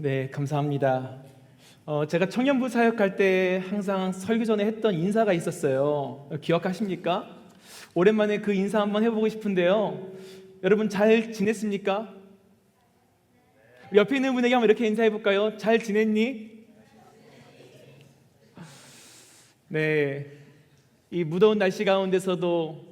네, 감사합니다. 제가 청년부 사역할 때 항상 설교 전에 했던 인사가 있었어요. 기억하십니까? 오랜만에 그 인사 한번 해보고 싶은데요. 여러분 잘 지냈습니까? 옆에 있는 분에게 한번 이렇게 인사해 볼까요? 잘 지냈니? 네, 이 무더운 날씨 가운데서도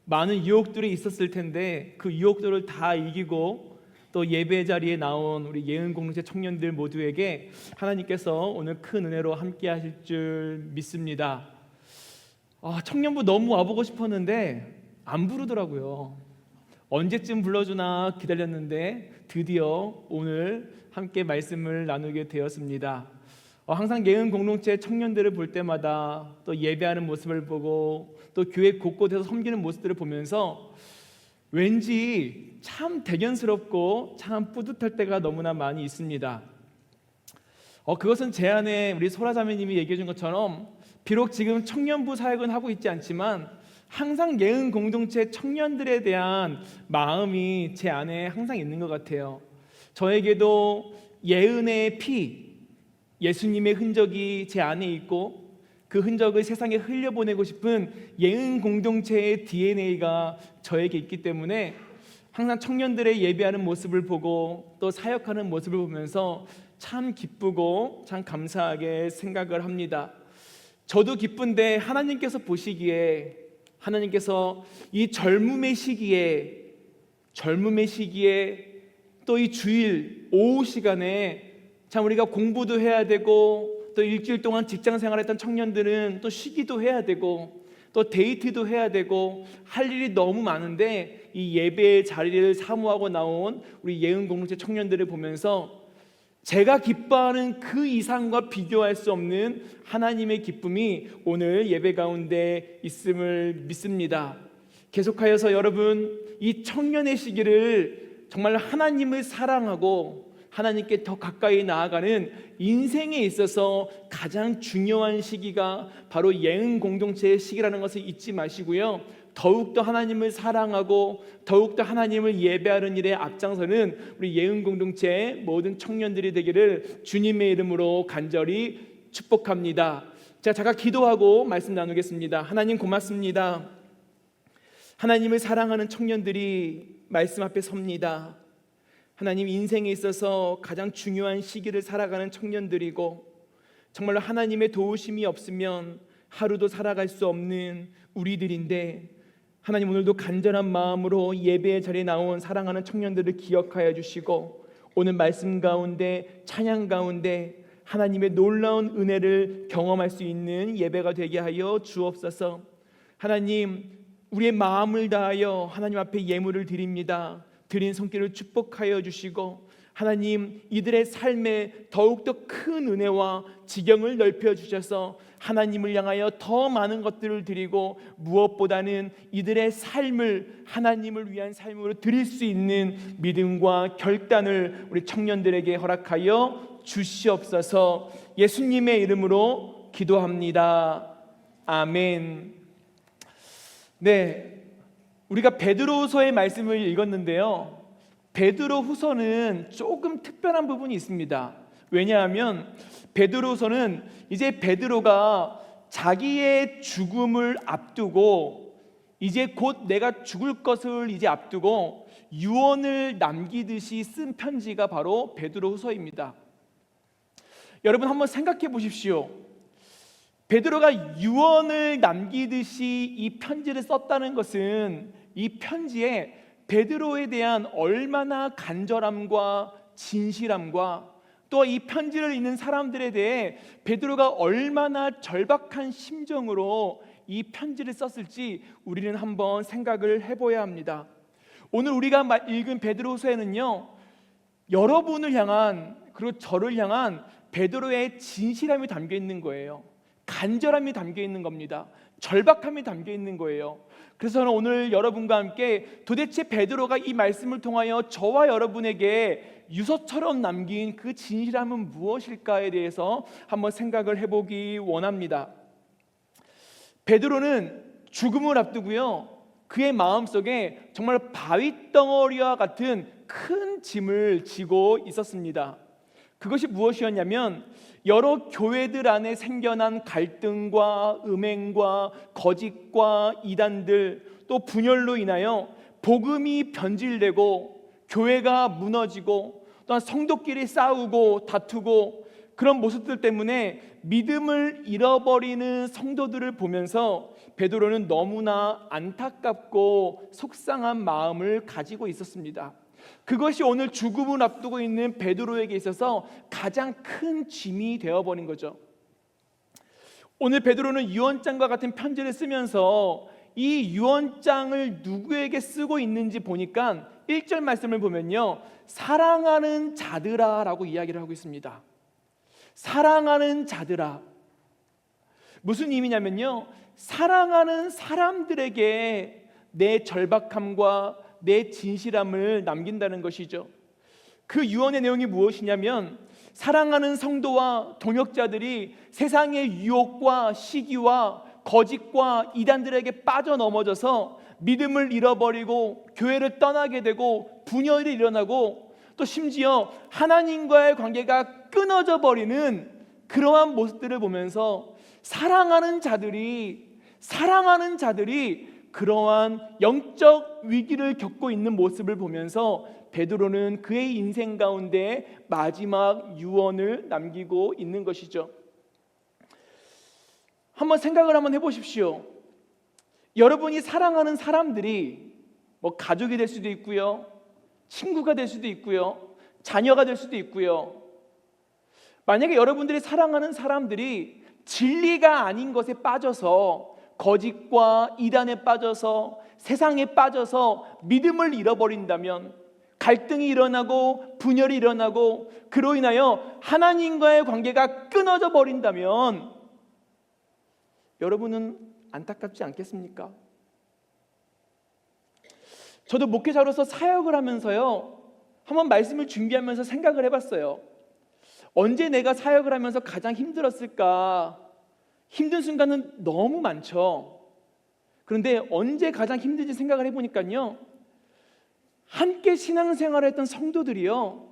많은 유혹들이 있었을 텐데 그 유혹들을 다 이기고 또 예배 자리에 나온 우리 예은 공동체 청년들 모두에게 하나님께서 오늘 큰 은혜로 함께 하실 줄 믿습니다. 청년부 너무 와보고 싶었는데 안 부르더라고요. 언제쯤 불러주나 기다렸는데 드디어 오늘 함께 말씀을 나누게 되었습니다. 항상 예은 공동체 청년들을 볼 때마다 또 예배하는 모습을 보고 또 교회 곳곳에서 섬기는 모습들을 보면서 왠지 참 대견스럽고 참 뿌듯할 때가 너무나 많이 있습니다. 그것은 제 안에 우리 소라 자매님이 얘기해 준 것처럼 비록 지금 청년부 사역은 하고 있지 않지만 항상 예은 공동체 청년들에 대한 마음이 제 안에 항상 있는 것 같아요. 저에게도 예은의 피, 예수님의 흔적이 제 안에 있고 그 흔적을 세상에 흘려보내고 싶은 예은 공동체의 DNA가 저에게 있기 때문에 항상 청년들의 예배하는 모습을 보고 또 사역하는 모습을 보면서 참 기쁘고 참 감사하게 생각을 합니다. 저도 기쁜데 하나님께서 보시기에 하나님께서 이 젊음의 시기에 또 이 주일 오후 시간에 참 우리가 공부도 해야 되고 또 일주일 동안 직장 생활했던 청년들은 또 쉬기도 해야 되고 또 데이트도 해야 되고 할 일이 너무 많은데 이 예배의 자리를 사모하고 나온 우리 예은 공동체 청년들을 보면서 제가 기뻐하는 그 이상과 비교할 수 없는 하나님의 기쁨이 오늘 예배 가운데 있음을 믿습니다. 계속하여서 여러분 이 청년의 시기를 정말 하나님을 사랑하고 하나님께 더 가까이 나아가는 인생에 있어서 가장 중요한 시기가 바로 예은 공동체의 시기라는 것을 잊지 마시고요. 더욱더 하나님을 사랑하고 더욱더 하나님을 예배하는 일에 앞장서는 우리 예은 공동체의 모든 청년들이 되기를 주님의 이름으로 간절히 축복합니다. 자, 잠깐 기도하고 말씀 나누겠습니다. 하나님 고맙습니다. 하나님을 사랑하는 청년들이 말씀 앞에 섭니다. 하나님 인생에 있어서 가장 중요한 시기를 살아가는 청년들이고 정말로 하나님의 도우심이 없으면 하루도 살아갈 수 없는 우리들인데 하나님 오늘도 간절한 마음으로 예배의 자리에 나온 사랑하는 청년들을 기억하여 주시고 오늘 말씀 가운데 찬양 가운데 하나님의 놀라운 은혜를 경험할 수 있는 예배가 되게 하여 주옵소서. 하나님 우리의 마음을 다하여 하나님 앞에 예물을 드립니다. 드린 손길을 축복하여 주시고 하나님 이들의 삶에 더욱더 큰 은혜와 지경을 넓혀 주셔서 하나님을 향하여 더 많은 것들을 드리고 무엇보다는 이들의 삶을 하나님을 위한 삶으로 드릴 수 있는 믿음과 결단을 우리 청년들에게 허락하여 주시옵소서. 예수님의 이름으로 기도합니다. 아멘. 네, 우리가 베드로후서의 말씀을 읽었는데요. 베드로후서는 조금 특별한 부분이 있습니다. 왜냐하면 베드로후서는 이제 베드로가 자기의 죽음을 앞두고 이제 곧 내가 죽을 것을 이제 앞두고 유언을 남기듯이 쓴 편지가 바로 베드로후서입니다. 여러분 한번 생각해 보십시오. 베드로가 유언을 남기듯이 이 편지를 썼다는 것은 이 편지에 베드로에 대한 얼마나 간절함과 진실함과 또 이 편지를 읽는 사람들에 대해 베드로가 얼마나 절박한 심정으로 이 편지를 썼을지 우리는 한번 생각을 해봐야 합니다. 오늘 우리가 읽은 베드로서에는요 여러분을 향한 그리고 저를 향한 베드로의 진실함이 담겨 있는 거예요. 간절함이 담겨 있는 겁니다. 절박함이 담겨 있는 거예요. 그래서 저는 오늘 여러분과 함께 도대체 베드로가 이 말씀을 통하여 저와 여러분에게 유서처럼 남긴 그 진실함은 무엇일까에 대해서 한번 생각을 해보기 원합니다. 베드로는 죽음을 앞두고요 그의 마음속에 정말 바위덩어리와 같은 큰 짐을 지고 있었습니다. 그것이 무엇이었냐면 여러 교회들 안에 생겨난 갈등과 음행과 거짓과 이단들, 또 분열로 인하여 복음이 변질되고 교회가 무너지고 또한 성도끼리 싸우고 다투고 그런 모습들 때문에 믿음을 잃어버리는 성도들을 보면서 베드로는 너무나 안타깝고 속상한 마음을 가지고 있었습니다. 그것이 오늘 죽음을 앞두고 있는 베드로에게 있어서 가장 큰 짐이 되어버린 거죠. 오늘 베드로는 유언장과 같은 편지를 쓰면서 이 유언장을 누구에게 쓰고 있는지 보니까 1절 말씀을 보면요, 사랑하는 자들아 라고 이야기를 하고 있습니다. 사랑하는 자들아, 무슨 의미냐면요, 사랑하는 사람들에게 내 절박함과 내 진실함을 남긴다는 것이죠. 그 유언의 내용이 무엇이냐면 사랑하는 성도와 동역자들이 세상의 유혹과 시기와 거짓과 이단들에게 빠져넘어져서 믿음을 잃어버리고 교회를 떠나게 되고 분열이 일어나고 또 심지어 하나님과의 관계가 끊어져 버리는 그러한 모습들을 보면서 사랑하는 자들이 그러한 영적 위기를 겪고 있는 모습을 보면서 베드로는 그의 인생 가운데 마지막 유언을 남기고 있는 것이죠. 한번 생각을 해보십시오. 여러분이 사랑하는 사람들이 가족이 될 수도 있고요, 친구가 될 수도 있고요, 자녀가 될 수도 있고요. 만약에 여러분들이 사랑하는 사람들이 진리가 아닌 것에 빠져서 거짓과 이단에 빠져서 세상에 빠져서 믿음을 잃어버린다면, 갈등이 일어나고 분열이 일어나고 그로 인하여 하나님과의 관계가 끊어져 버린다면 여러분은 안타깝지 않겠습니까? 저도 목회자로서 사역을 하면서요, 한번 말씀을 준비하면서 생각을 해봤어요. 언제 내가 사역을 하면서 가장 힘들었을까? 힘든 순간은 너무 많죠. 그런데 언제 가장 힘든지 생각을 해보니까요, 함께 신앙생활을 했던 성도들이요,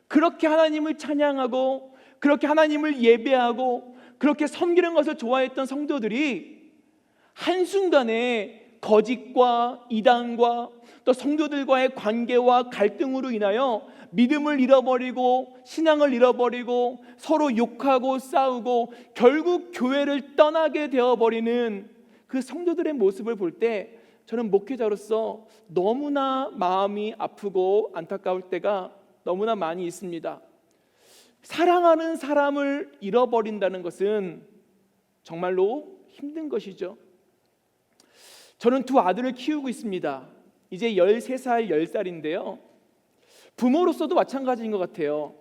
그렇게 하나님을 찬양하고 그렇게 하나님을 예배하고 그렇게 섬기는 것을 좋아했던 성도들이 한순간에 거짓과 이단과 또 성도들과의 관계와 갈등으로 인하여 믿음을 잃어버리고 신앙을 잃어버리고 서로 욕하고 싸우고 결국 교회를 떠나게 되어버리는 그 성도들의 모습을 볼 때 저는 목회자로서 너무나 마음이 아프고 안타까울 때가 너무나 많이 있습니다. 사랑하는 사람을 잃어버린다는 것은 정말로 힘든 것이죠. 저는 두 아들을 키우고 있습니다. 이제 13살, 10살인데요. 부모로서도 마찬가지인 것 같아요.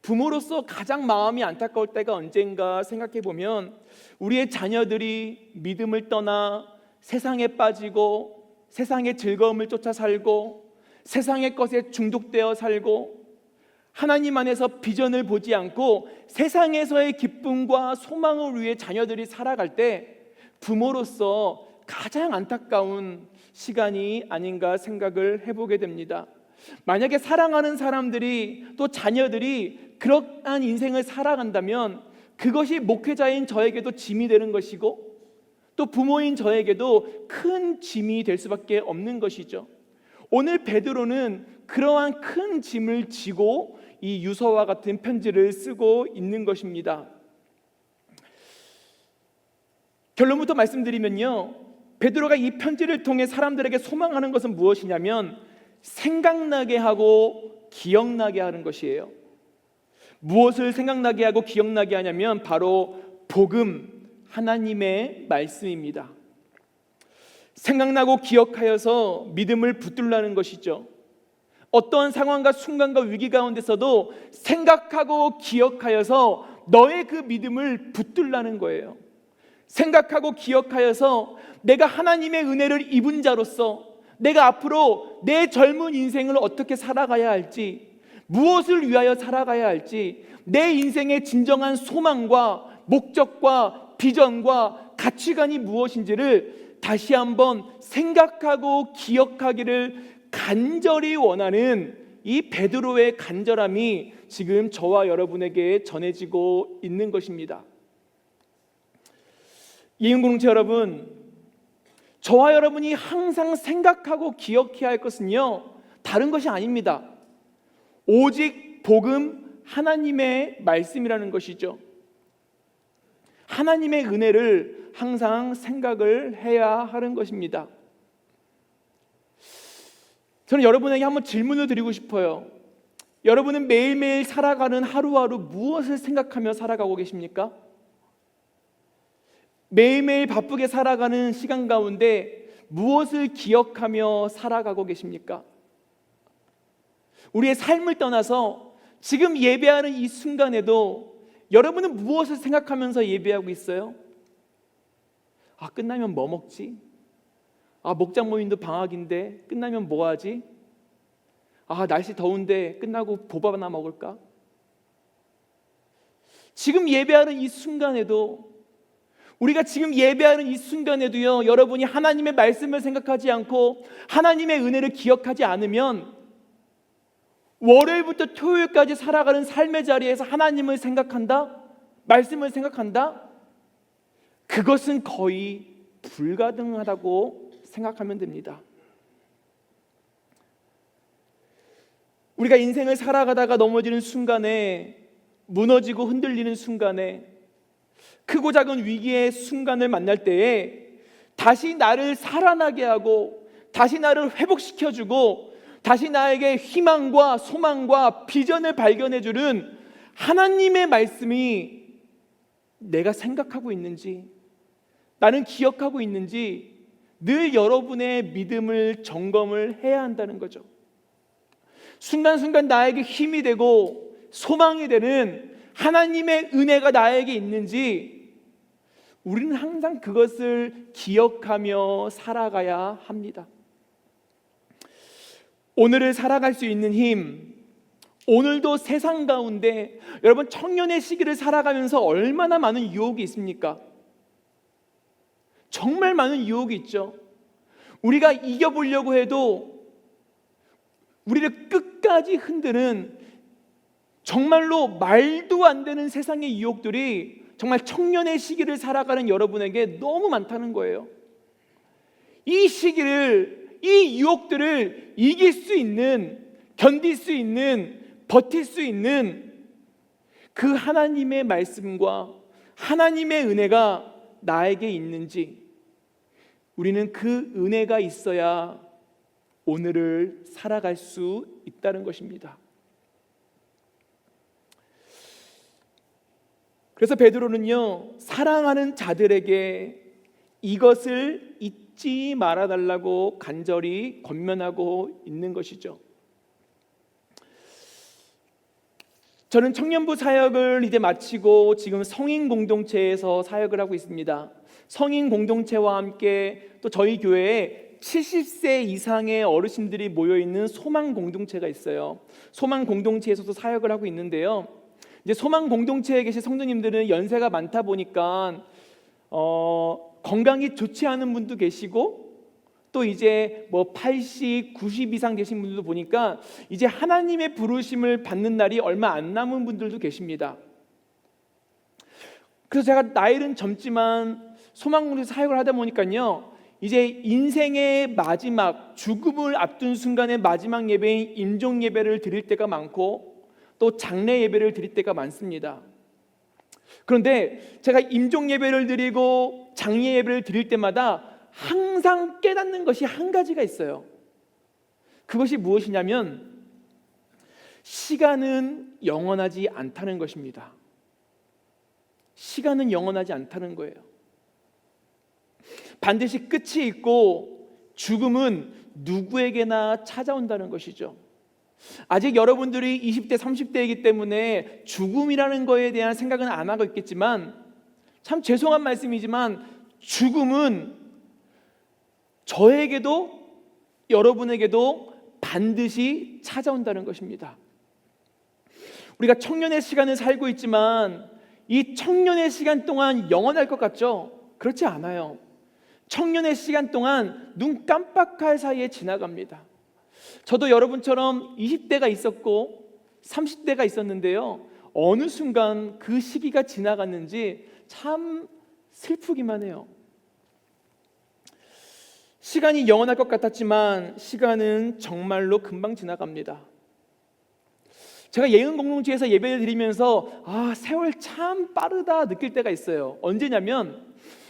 부모로서 가장 마음이 안타까울 때가 언젠가 생각해 보면 우리의 자녀들이 믿음을 떠나 세상에 빠지고 세상의 즐거움을 쫓아 살고 세상의 것에 중독되어 살고 하나님 안에서 비전을 보지 않고 세상에서의 기쁨과 소망을 위해 자녀들이 살아갈 때 부모로서 가장 안타까운 시간이 아닌가 생각을 해보게 됩니다. 만약에 사랑하는 사람들이 또 자녀들이 그러한 인생을 살아간다면 그것이 목회자인 저에게도 짐이 되는 것이고 또 부모인 저에게도 큰 짐이 될 수밖에 없는 것이죠. 오늘 베드로는 그러한 큰 짐을 지고 이 유서와 같은 편지를 쓰고 있는 것입니다. 결론부터 말씀드리면요, 베드로가 이 편지를 통해 사람들에게 소망하는 것은 무엇이냐면 생각나게 하고 기억나게 하는 것이에요. 무엇을 생각나게 하고 기억나게 하냐면 바로 복음, 하나님의 말씀입니다. 생각나고 기억하여서 믿음을 붙들라는 것이죠. 어떠한 상황과 순간과 위기 가운데서도 생각하고 기억하여서 너의 그 믿음을 붙들라는 거예요. 생각하고 기억하여서 내가 하나님의 은혜를 입은 자로서 내가 앞으로 내 젊은 인생을 어떻게 살아가야 할지, 무엇을 위하여 살아가야 할지, 내 인생의 진정한 소망과 목적과 비전과 가치관이 무엇인지를 다시 한번 생각하고 기억하기를 간절히 원하는 이 베드로의 간절함이 지금 저와 여러분에게 전해지고 있는 것입니다. 이은공동체 여러분, 저와 여러분이 항상 생각하고 기억해야 할 것은요, 다른 것이 아닙니다. 오직 복음 하나님의 말씀이라는 것이죠. 하나님의 은혜를 항상 생각을 해야 하는 것입니다. 저는 여러분에게 한번 질문을 드리고 싶어요. 여러분은 매일매일 살아가는 하루하루 무엇을 생각하며 살아가고 계십니까? 매일매일 바쁘게 살아가는 시간 가운데 무엇을 기억하며 살아가고 계십니까? 우리의 삶을 떠나서 지금 예배하는 이 순간에도 여러분은 무엇을 생각하면서 예배하고 있어요? 끝나면 뭐 먹지? 목장 모임도 방학인데 끝나면 뭐 하지? 날씨 더운데 끝나고 보밥 하나 먹을까? 지금 예배하는 이 순간에도, 우리가 지금 예배하는 이 순간에도요, 여러분이 하나님의 말씀을 생각하지 않고 하나님의 은혜를 기억하지 않으면 월요일부터 토요일까지 살아가는 삶의 자리에서 하나님을 생각한다? 말씀을 생각한다? 그것은 거의 불가능하다고 생각하면 됩니다. 우리가 인생을 살아가다가 넘어지는 순간에, 무너지고 흔들리는 순간에, 크고 작은 위기의 순간을 만날 때에 다시 나를 살아나게 하고 다시 나를 회복시켜주고 다시 나에게 희망과 소망과 비전을 발견해주는 하나님의 말씀이 내가 생각하고 있는지, 나는 기억하고 있는지 늘 여러분의 믿음을 점검을 해야 한다는 거죠. 순간순간 나에게 힘이 되고 소망이 되는 하나님의 은혜가 나에게 있는지 우리는 항상 그것을 기억하며 살아가야 합니다. 오늘을 살아갈 수 있는 힘, 오늘도 세상 가운데 여러분 청년의 시기를 살아가면서 얼마나 많은 유혹이 있습니까? 정말 많은 유혹이 있죠. 우리가 이겨보려고 해도 우리를 끝까지 흔드는 정말로 말도 안 되는 세상의 유혹들이 정말 청년의 시기를 살아가는 여러분에게 너무 많다는 거예요. 이 시기를, 이 유혹들을 이길 수 있는, 견딜 수 있는, 버틸 수 있는 그 하나님의 말씀과 하나님의 은혜가 나에게 있는지, 우리는 그 은혜가 있어야 오늘을 살아갈 수 있다는 것입니다. 그래서 베드로는요, 사랑하는 자들에게 이것을 잊지 말아달라고 간절히 권면하고 있는 것이죠. 저는 청년부 사역을 이제 마치고 지금 성인 공동체에서 사역을 하고 있습니다. 성인 공동체와 함께 또 저희 교회에 70세 이상의 어르신들이 모여있는 소망 공동체가 있어요. 소망 공동체에서도 사역을 하고 있는데요, 이제 소망 공동체에 계신 성도님들은 연세가 많다 보니까 건강이 좋지 않은 분도 계시고 또 이제 80, 90 이상 되신 분들도 보니까 이제 하나님의 부르심을 받는 날이 얼마 안 남은 분들도 계십니다. 그래서 제가 나이는 젊지만 소망공동체 사역을 하다 보니까요, 이제 인생의 마지막, 죽음을 앞둔 순간의 마지막 예배인 임종 예배를 드릴 때가 많고 또 장례 예배를 드릴 때가 많습니다. 그런데 제가 임종 예배를 드리고 장례 예배를 드릴 때마다 항상 깨닫는 것이 한 가지가 있어요. 그것이 무엇이냐면 시간은 영원하지 않다는 것입니다. 시간은 영원하지 않다는 거예요. 반드시 끝이 있고 죽음은 누구에게나 찾아온다는 것이죠. 아직 여러분들이 20대, 30대이기 때문에 죽음이라는 거에 대한 생각은 안 하고 있겠지만, 참 죄송한 말씀이지만 죽음은 저에게도 여러분에게도 반드시 찾아온다는 것입니다. 우리가 청년의 시간을 살고 있지만 이 청년의 시간 동안 영원할 것 같죠? 그렇지 않아요. 청년의 시간 동안 눈 깜빡할 사이에 지나갑니다. 저도 여러분처럼 20대가 있었고 30대가 있었는데요, 어느 순간 그 시기가 지나갔는지 참 슬프기만 해요. 시간이 영원할 것 같았지만 시간은 정말로 금방 지나갑니다. 제가 예은 공동체에서 예배를 드리면서 세월 참 빠르다 느낄 때가 있어요. 언제냐면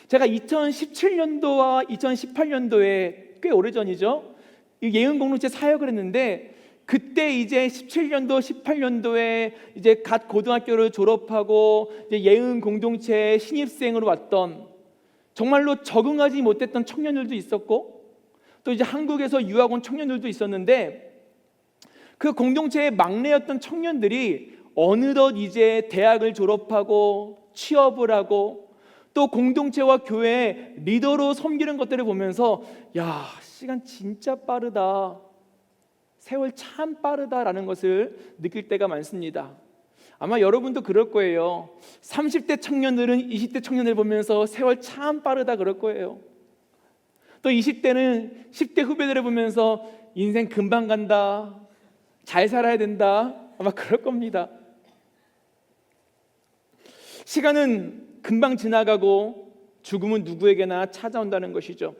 제가 2017년도와 2018년도에 꽤 오래전이죠, 이 예은 공동체 사역을 했는데, 그때 이제 17년도, 18년도에 이제 갓 고등학교를 졸업하고 이제 예은 공동체에 신입생으로 왔던, 정말로 적응하지 못했던 청년들도 있었고, 또 이제 한국에서 유학 온 청년들도 있었는데, 그 공동체의 막내였던 청년들이 어느덧 이제 대학을 졸업하고 취업을 하고 또 공동체와 교회의 리더로 섬기는 것들을 보면서 야, 시간 진짜 빠르다, 세월 참 빠르다라는 것을 느낄 때가 많습니다. 아마 여러분도 그럴 거예요. 30대 청년들은 20대 청년을 보면서 세월 참 빠르다 그럴 거예요. 또 20대는 10대 후배들을 보면서 인생 금방 간다, 잘 살아야 된다, 아마 그럴 겁니다. 시간은 금방 지나가고 죽음은 누구에게나 찾아온다는 것이죠.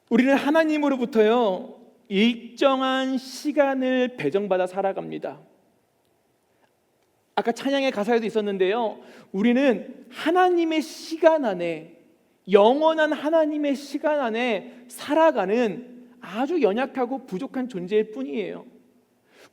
우리는 하나님으로부터요, 일정한 시간을 배정받아 살아갑니다. 아까 찬양의 가사에도 있었는데요, 우리는 하나님의 시간 안에, 영원한 하나님의 시간 안에 살아가는 아주 연약하고 부족한 존재일 뿐이에요.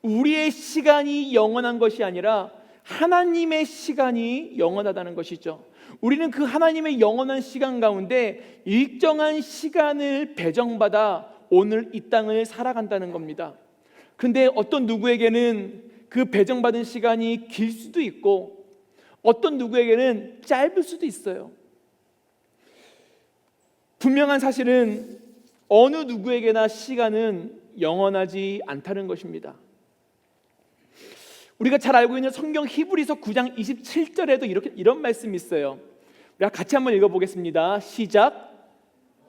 우리의 시간이 영원한 것이 아니라 하나님의 시간이 영원하다는 것이죠. 우리는 그 하나님의 영원한 시간 가운데 일정한 시간을 배정받아 오늘 이 땅을 살아간다는 겁니다. 그런데 어떤 누구에게는 그 배정받은 시간이 길 수도 있고 어떤 누구에게는 짧을 수도 있어요. 분명한 사실은 어느 누구에게나 시간은 영원하지 않다는 것입니다. 우리가 잘 알고 있는 성경 히브리서 9장 27절에도 이런 말씀이 있어요. 우리가 같이 한번 읽어보겠습니다. 시작.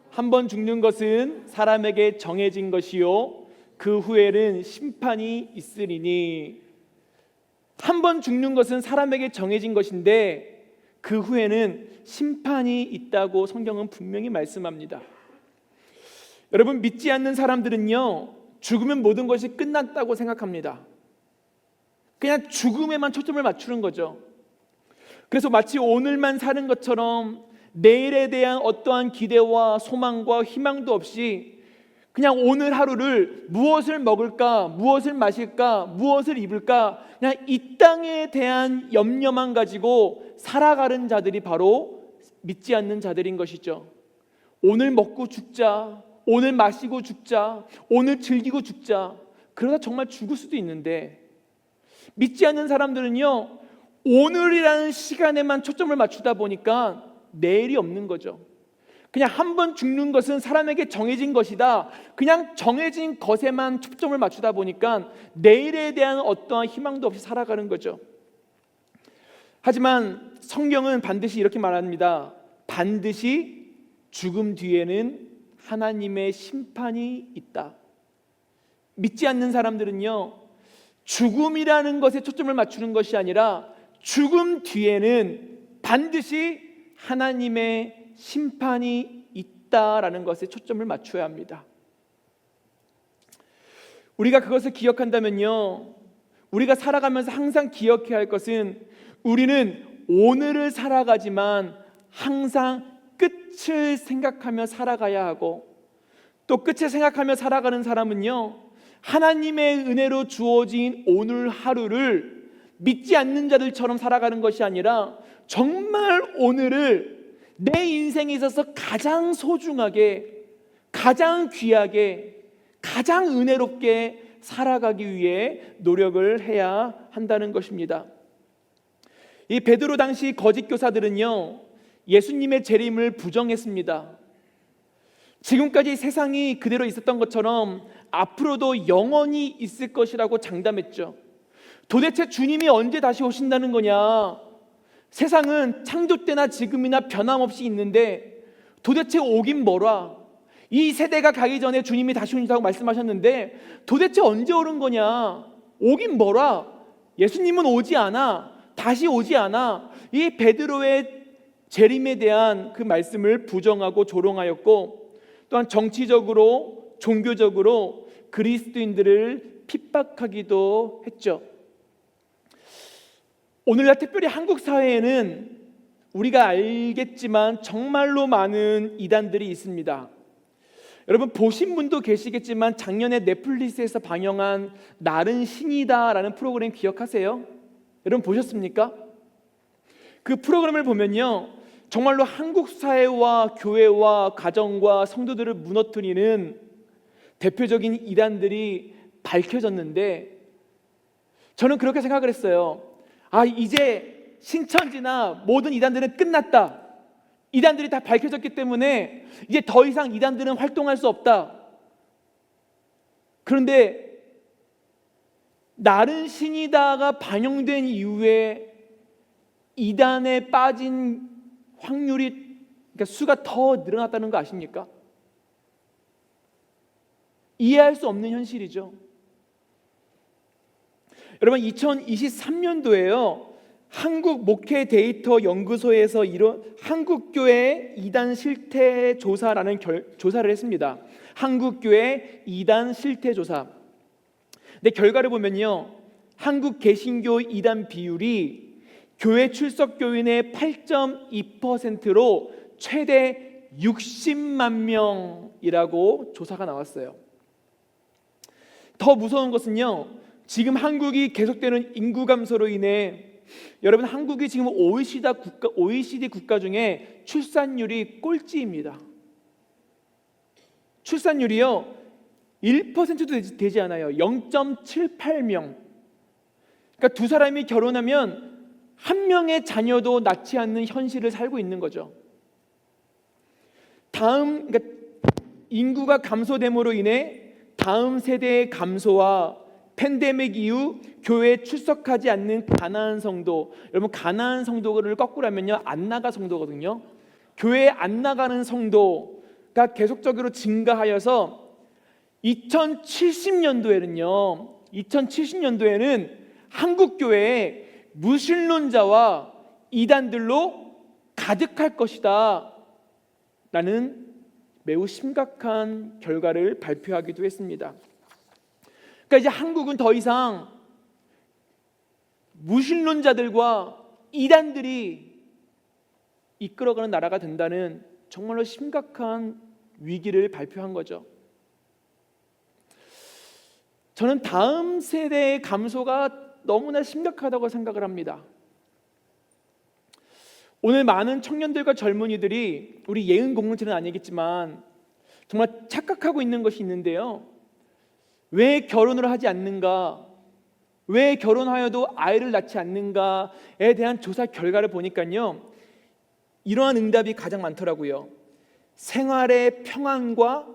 한 번 죽는 것은 사람에게 정해진 것이요 그 후에는 심판이 있으리니. 한 번 죽는 것은 사람에게 정해진 것인데 그 후에는 심판이 있다고 성경은 분명히 말씀합니다. 여러분, 믿지 않는 사람들은요, 죽으면 모든 것이 끝났다고 생각합니다. 그냥 죽음에만 초점을 맞추는 거죠. 그래서 마치 오늘만 사는 것처럼 내일에 대한 어떠한 기대와 소망과 희망도 없이 그냥 오늘 하루를 무엇을 먹을까, 무엇을 마실까, 무엇을 입을까, 그냥 이 땅에 대한 염려만 가지고 살아가는 자들이 바로 믿지 않는 자들인 것이죠. 오늘 먹고 죽자, 오늘 마시고 죽자, 오늘 즐기고 죽자, 그러다 정말 죽을 수도 있는데, 믿지 않는 사람들은요, 오늘이라는 시간에만 초점을 맞추다 보니까 내일이 없는 거죠. 그냥 한 번 죽는 것은 사람에게 정해진 것이다, 그냥 정해진 것에만 초점을 맞추다 보니까 내일에 대한 어떠한 희망도 없이 살아가는 거죠. 하지만 성경은 반드시 이렇게 말합니다. 반드시 죽음 뒤에는 하나님의 심판이 있다. 믿지 않는 사람들은요, 죽음이라는 것에 초점을 맞추는 것이 아니라 죽음 뒤에는 반드시 하나님의 심판이 있다라는 것에 초점을 맞춰야 합니다. 우리가 그것을 기억한다면요, 우리가 살아가면서 항상 기억해야 할 것은 우리는 오늘을 살아가지만 항상 끝을 생각하며 살아가야 하고, 또 끝을 생각하며 살아가는 사람은요, 하나님의 은혜로 주어진 오늘 하루를 믿지 않는 자들처럼 살아가는 것이 아니라 정말 오늘을 내 인생에 있어서 가장 소중하게, 가장 귀하게, 가장 은혜롭게 살아가기 위해 노력을 해야 한다는 것입니다. 이 베드로 당시 거짓 교사들은요, 예수님의 재림을 부정했습니다. 지금까지 세상이 그대로 있었던 것처럼 앞으로도 영원히 있을 것이라고 장담했죠. 도대체 주님이 언제 다시 오신다는 거냐? 세상은 창조 때나 지금이나 변함없이 있는데 도대체 오긴 뭐라? 이 세대가 가기 전에 주님이 다시 오신다고 말씀하셨는데 도대체 언제 오는 거냐? 오긴 뭐라? 예수님은 오지 않아. 다시 오지 않아. 이 베드로의 재림에 대한 그 말씀을 부정하고 조롱하였고, 또한 정치적으로 종교적으로 그리스도인들을 핍박하기도 했죠. 오늘날 특별히 한국 사회에는 우리가 알겠지만 정말로 많은 이단들이 있습니다. 여러분 보신 분도 계시겠지만 작년에 넷플릭스에서 방영한 날은 신이다라는 프로그램 기억하세요? 여러분 보셨습니까? 그 프로그램을 보면요, 정말로 한국 사회와 교회와 가정과 성도들을 무너뜨리는 대표적인 이단들이 밝혀졌는데, 저는 그렇게 생각을 했어요. 이제 신천지나 모든 이단들은 끝났다. 이단들이 다 밝혀졌기 때문에 이제 더 이상 이단들은 활동할 수 없다. 그런데 날은 신이다가 반영된 이후에 이단에 빠진 확률이, 그러니까 수가 더 늘어났다는 거 아십니까? 이해할 수 없는 현실이죠. 여러분 2023년도에요 한국 목회 데이터 연구소에서 이런 한국교회 이단 실태 조사라는 조사를 했습니다. 한국교회 이단 실태 조사. 근데 결과를 보면요, 한국 개신교 이단 비율이 교회 출석 교인의 8.2%로 최대 60만 명이라고 조사가 나왔어요. 더 무서운 것은요, 지금 한국이 계속되는 인구 감소로 인해 여러분 한국이 지금 OECD 국가 중에 출산율이 꼴찌입니다. 출산율이요 1%도 되지 않아요. 0.78명. 그러니까 두 사람이 결혼하면 한 명의 자녀도 낳지 않는 현실을 살고 있는 거죠. 그러니까 인구가 감소됨으로 인해 다음 세대의 감소와 팬데믹 이후 교회에 출석하지 않는 가나안 성도, 여러분 가나안 성도를 거꾸로 하면요 안 나가 성도거든요. 교회에 안 나가는 성도가 계속적으로 증가하여서 2070년도에는 한국 교회에 무신론자와 이단들로 가득할 것이다 라는 매우 심각한 결과를 발표하기도 했습니다. 그러니까 이제 한국은 더 이상 무신론자들과 이단들이 이끌어가는 나라가 된다는 정말로 심각한 위기를 발표한 거죠. 저는 다음 세대의 감소가 너무나 심각하다고 생각을 합니다. 오늘 많은 청년들과 젊은이들이, 우리 예은 공동체는 아니겠지만 정말 착각하고 있는 것이 있는데요, 왜 결혼을 하지 않는가, 왜 결혼하여도 아이를 낳지 않는가에 대한 조사 결과를 보니까요 이러한 응답이 가장 많더라고요. 생활의 평안과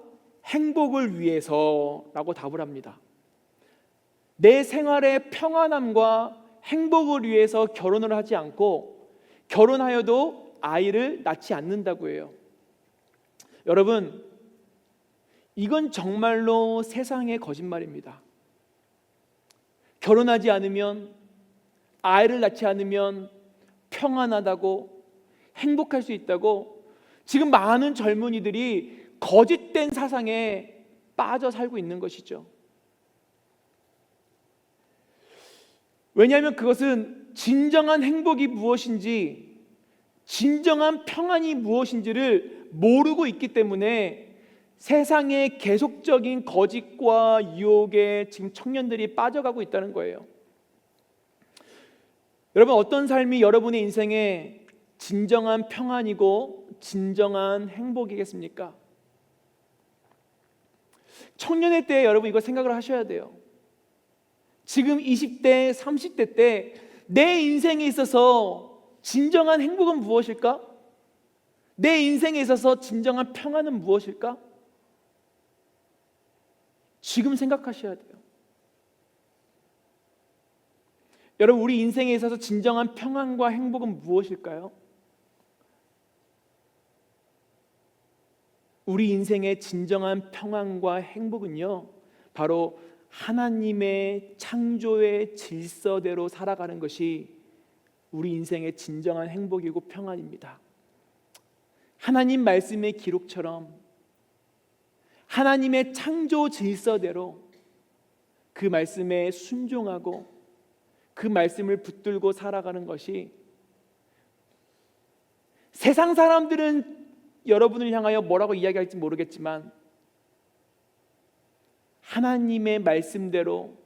행복을 위해서라고 답을 합니다. 내 생활의 평안함과 행복을 위해서 결혼을 하지 않고 결혼하여도 아이를 낳지 않는다고 해요. 여러분, 이건 정말로 세상의 거짓말입니다. 결혼하지 않으면, 아이를 낳지 않으면 평안하다고, 행복할 수 있다고 지금 많은 젊은이들이 거짓된 사상에 빠져 살고 있는 것이죠. 왜냐하면 그것은 진정한 행복이 무엇인지, 진정한 평안이 무엇인지를 모르고 있기 때문에 세상의 계속적인 거짓과 유혹에 지금 청년들이 빠져가고 있다는 거예요. 여러분, 어떤 삶이 여러분의 인생에 진정한 평안이고 진정한 행복이겠습니까? 청년의 때 여러분 이거 생각을 하셔야 돼요. 지금 20대, 30대 때 내 인생에 있어서 진정한 행복은 무엇일까? 내 인생에 있어서 진정한 평안은 무엇일까? 지금 생각하셔야 돼요. 여러분, 우리 인생에 있어서 진정한 평안과 행복은 무엇일까요? 우리 인생의 진정한 평안과 행복은요, 바로 하나님의 창조의 질서대로 살아가는 것이 우리 인생의 진정한 행복이고 평안입니다. 하나님 말씀의 기록처럼 하나님의 창조 질서대로 그 말씀에 순종하고 그 말씀을 붙들고 살아가는 것이, 세상 사람들은 여러분을 향하여 뭐라고 이야기할지 모르겠지만 하나님의 말씀대로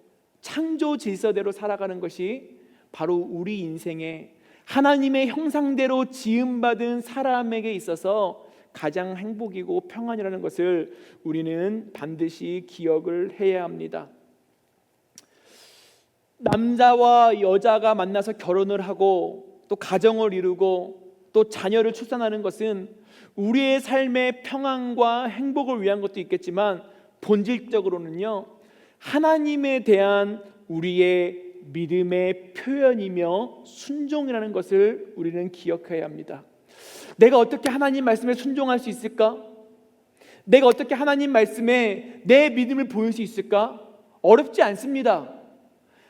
창조 질서대로 살아가는 것이 바로 우리 인생에 하나님의 형상대로 지음받은 사람에게 있어서 가장 행복이고 평안이라는 것을 우리는 반드시 기억을 해야 합니다. 남자와 여자가 만나서 결혼을 하고 또 가정을 이루고 또 자녀를 출산하는 것은 우리의 삶의 평안과 행복을 위한 것도 있겠지만 본질적으로는요, 하나님에 대한 우리의 믿음의 표현이며 순종이라는 것을 우리는 기억해야 합니다. 내가 어떻게 하나님 말씀에 순종할 수 있을까? 내가 어떻게 하나님 말씀에 내 믿음을 보일 수 있을까? 어렵지 않습니다.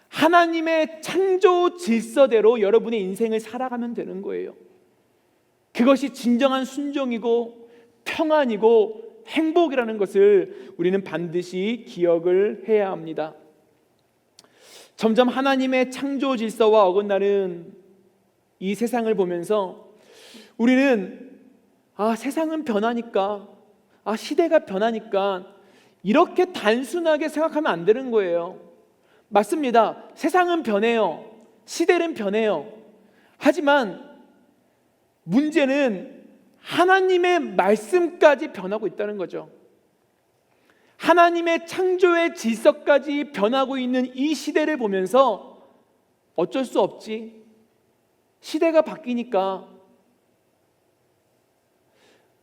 하나님의 창조 질서대로 여러분의 인생을 살아가면 되는 거예요. 그것이 진정한 순종이고 평안이고 행복이라는 것을 우리는 반드시 기억을 해야 합니다. 점점 하나님의 창조 질서와 어긋나는 이 세상을 보면서 우리는 세상은 변하니까, 시대가 변하니까 이렇게 단순하게 생각하면 안 되는 거예요. 맞습니다. 세상은 변해요. 시대는 변해요. 하지만 문제는 하나님의 말씀까지 변하고 있다는 거죠. 하나님의 창조의 질서까지 변하고 있는 이 시대를 보면서 어쩔 수 없지, 시대가 바뀌니까.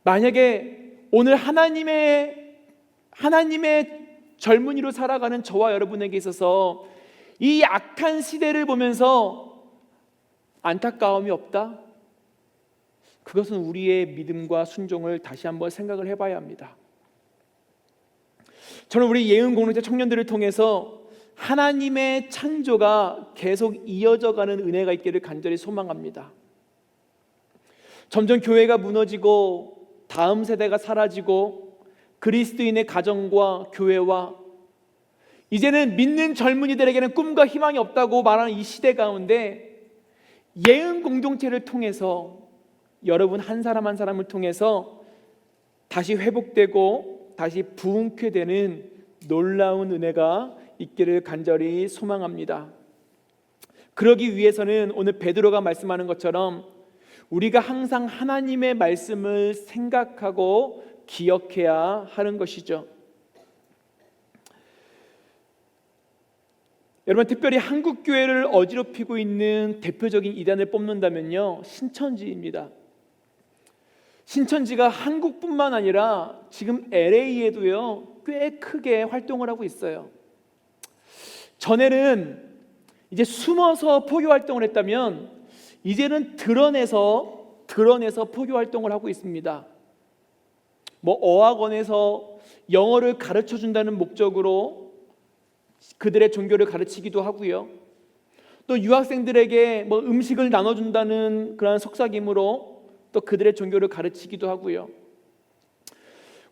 만약에 오늘 하나님의 젊은이로 살아가는 저와 여러분에게 있어서 이 악한 시대를 보면서 안타까움이 없다? 그것은 우리의 믿음과 순종을 다시 한번 생각을 해봐야 합니다. 저는 우리 예은 공동체 청년들을 통해서 하나님의 창조가 계속 이어져가는 은혜가 있기를 간절히 소망합니다. 점점 교회가 무너지고 다음 세대가 사라지고 그리스도인의 가정과 교회와 이제는 믿는 젊은이들에게는 꿈과 희망이 없다고 말하는 이 시대 가운데 예은 공동체를 통해서 여러분 한 사람 한 사람을 통해서 다시 회복되고 다시 부흥케 되는 놀라운 은혜가 있기를 간절히 소망합니다. 그러기 위해서는 오늘 베드로가 말씀하는 것처럼 우리가 항상 하나님의 말씀을 생각하고 기억해야 하는 것이죠. 여러분, 특별히 한국 교회를 어지럽히고 있는 대표적인 이단을 뽑는다면요, 신천지입니다. 신천지가 한국뿐만 아니라 지금 LA에도요 꽤 크게 활동을 하고 있어요. 전에는 이제 숨어서 포교 활동을 했다면 이제는 드러내서 포교 활동을 하고 있습니다. 어학원에서 영어를 가르쳐 준다는 목적으로 그들의 종교를 가르치기도 하고요. 또 유학생들에게 음식을 나눠준다는 그런 속삭임으로 또 그들의 종교를 가르치기도 하고요.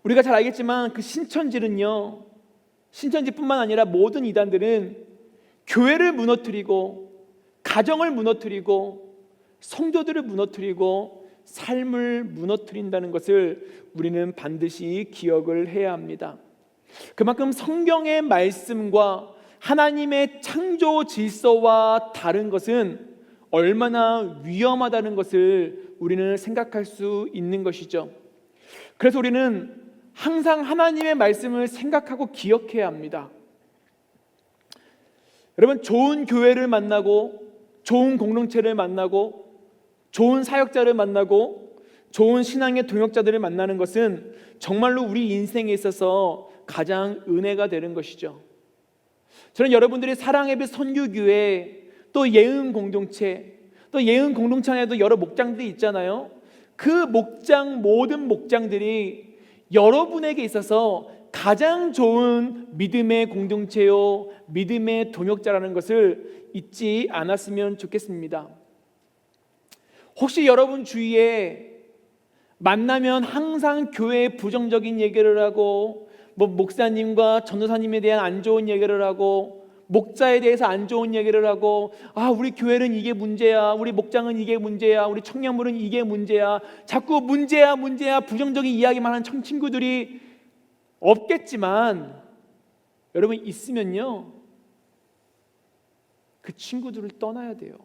우리가 잘 알겠지만 그 신천지는요, 신천지뿐만 아니라 모든 이단들은 교회를 무너뜨리고 가정을 무너뜨리고 성도들을 무너뜨리고 삶을 무너뜨린다는 것을 우리는 반드시 기억을 해야 합니다. 그만큼 성경의 말씀과 하나님의 창조 질서와 다른 것은 얼마나 위험하다는 것을 우리는 생각할 수 있는 것이죠. 그래서 우리는 항상 하나님의 말씀을 생각하고 기억해야 합니다. 여러분, 좋은 교회를 만나고 좋은 공동체를 만나고 좋은 사역자를 만나고 좋은 신앙의 동역자들을 만나는 것은 정말로 우리 인생에 있어서 가장 은혜가 되는 것이죠. 저는 여러분들이 사랑예배 선교교회, 또 예은 공동체, 또 예은 공동체 안에도 여러 목장들이 있잖아요. 그 목장, 모든 목장들이 여러분에게 있어서 가장 좋은 믿음의 공동체요, 믿음의 동역자라는 것을 잊지 않았으면 좋겠습니다. 혹시 여러분 주위에 만나면 항상 교회에 부정적인 얘기를 하고, 목사님과 전도사님에 대한 안 좋은 얘기를 하고, 목자에 대해서 안 좋은 얘기를 하고, 우리 교회는 이게 문제야, 우리 목장은 이게 문제야, 우리 청년부는 이게 문제야, 자꾸 문제야 부정적인 이야기만 하는 친구들이 없겠지만, 여러분 있으면요, 그 친구들을 떠나야 돼요.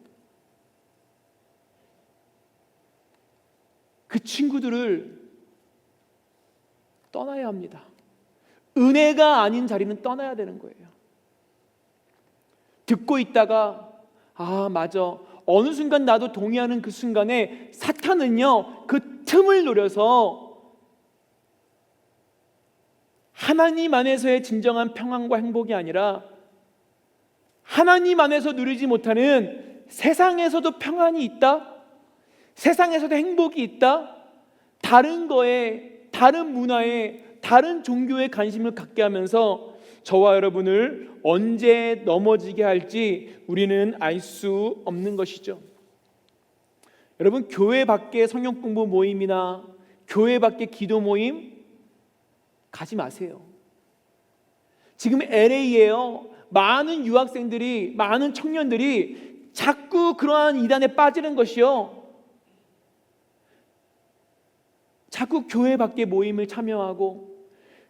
그 친구들을 떠나야 합니다. 은혜가 아닌 자리는 떠나야 되는 거예요. 듣고 있다가 맞아, 어느 순간 나도 동의하는 그 순간에 사탄은요, 그 틈을 노려서 하나님 안에서의 진정한 평안과 행복이 아니라 하나님 안에서 누리지 못하는 세상에서도 평안이 있다, 세상에서도 행복이 있다, 다른 거에, 다른 문화에, 다른 종교에 관심을 갖게 하면서 저와 여러분을 언제 넘어지게 할지 우리는 알 수 없는 것이죠. 여러분, 교회 밖에 성경 공부 모임이나 교회 밖에 기도 모임 가지 마세요. 지금 LA에요, 많은 유학생들이, 많은 청년들이 자꾸 그러한 이단에 빠지는 것이요, 자꾸 교회 밖에 모임을 참여하고,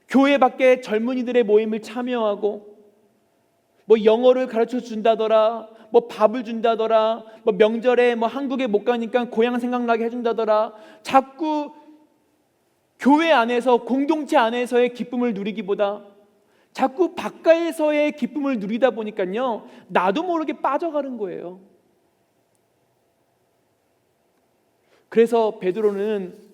교회 밖에 젊은이들의 모임을 참여하고, 영어를 가르쳐 준다더라, 밥을 준다더라, 명절에 한국에 못 가니까 고향 생각나게 해준다더라, 자꾸 교회 안에서, 공동체 안에서의 기쁨을 누리기보다 자꾸 바깥에서의 기쁨을 누리다 보니까요, 나도 모르게 빠져가는 거예요. 그래서 베드로는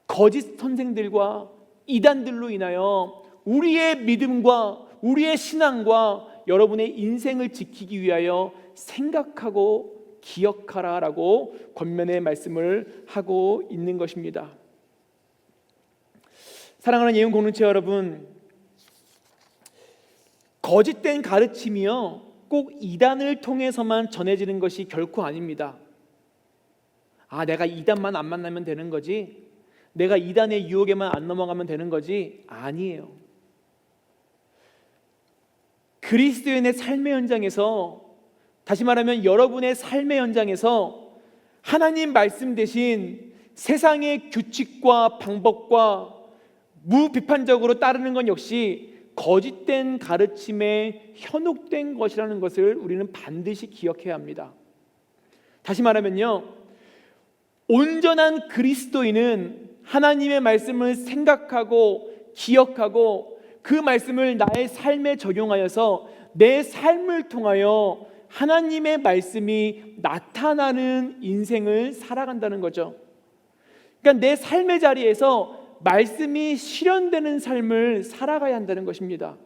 거짓 선생들과 이단들로 인하여 우리의 믿음과 우리의 신앙과 여러분의 인생을 지키기 위하여 생각하고 기억하라라고 권면의 말씀을 하고 있는 것입니다. 사랑하는 예언 공동체 여러분, 거짓된 가르침이요, 꼭 이단을 통해서만 전해지는 것이 결코 아닙니다. 내가 이단만 안 만나면 되는 거지, 내가 이단의 유혹에만 안 넘어가면 되는 거지, 아니에요. 그리스도인의 삶의 현장에서, 다시 말하면 여러분의 삶의 현장에서 하나님 말씀 대신 세상의 규칙과 방법과 무비판적으로 따르는 건 역시 거짓된 가르침에 현혹된 것이라는 것을 우리는 반드시 기억해야 합니다. 다시 말하면요, 온전한 그리스도인은 하나님의 말씀을 생각하고 기억하고 그 말씀을 나의 삶에 적용하여서 내 삶을 통하여 하나님의 말씀이 나타나는 인생을 살아간다는 거죠. 그러니까 내 삶의 자리에서 말씀이 실현되는 삶을 살아가야 한다는 것입니다.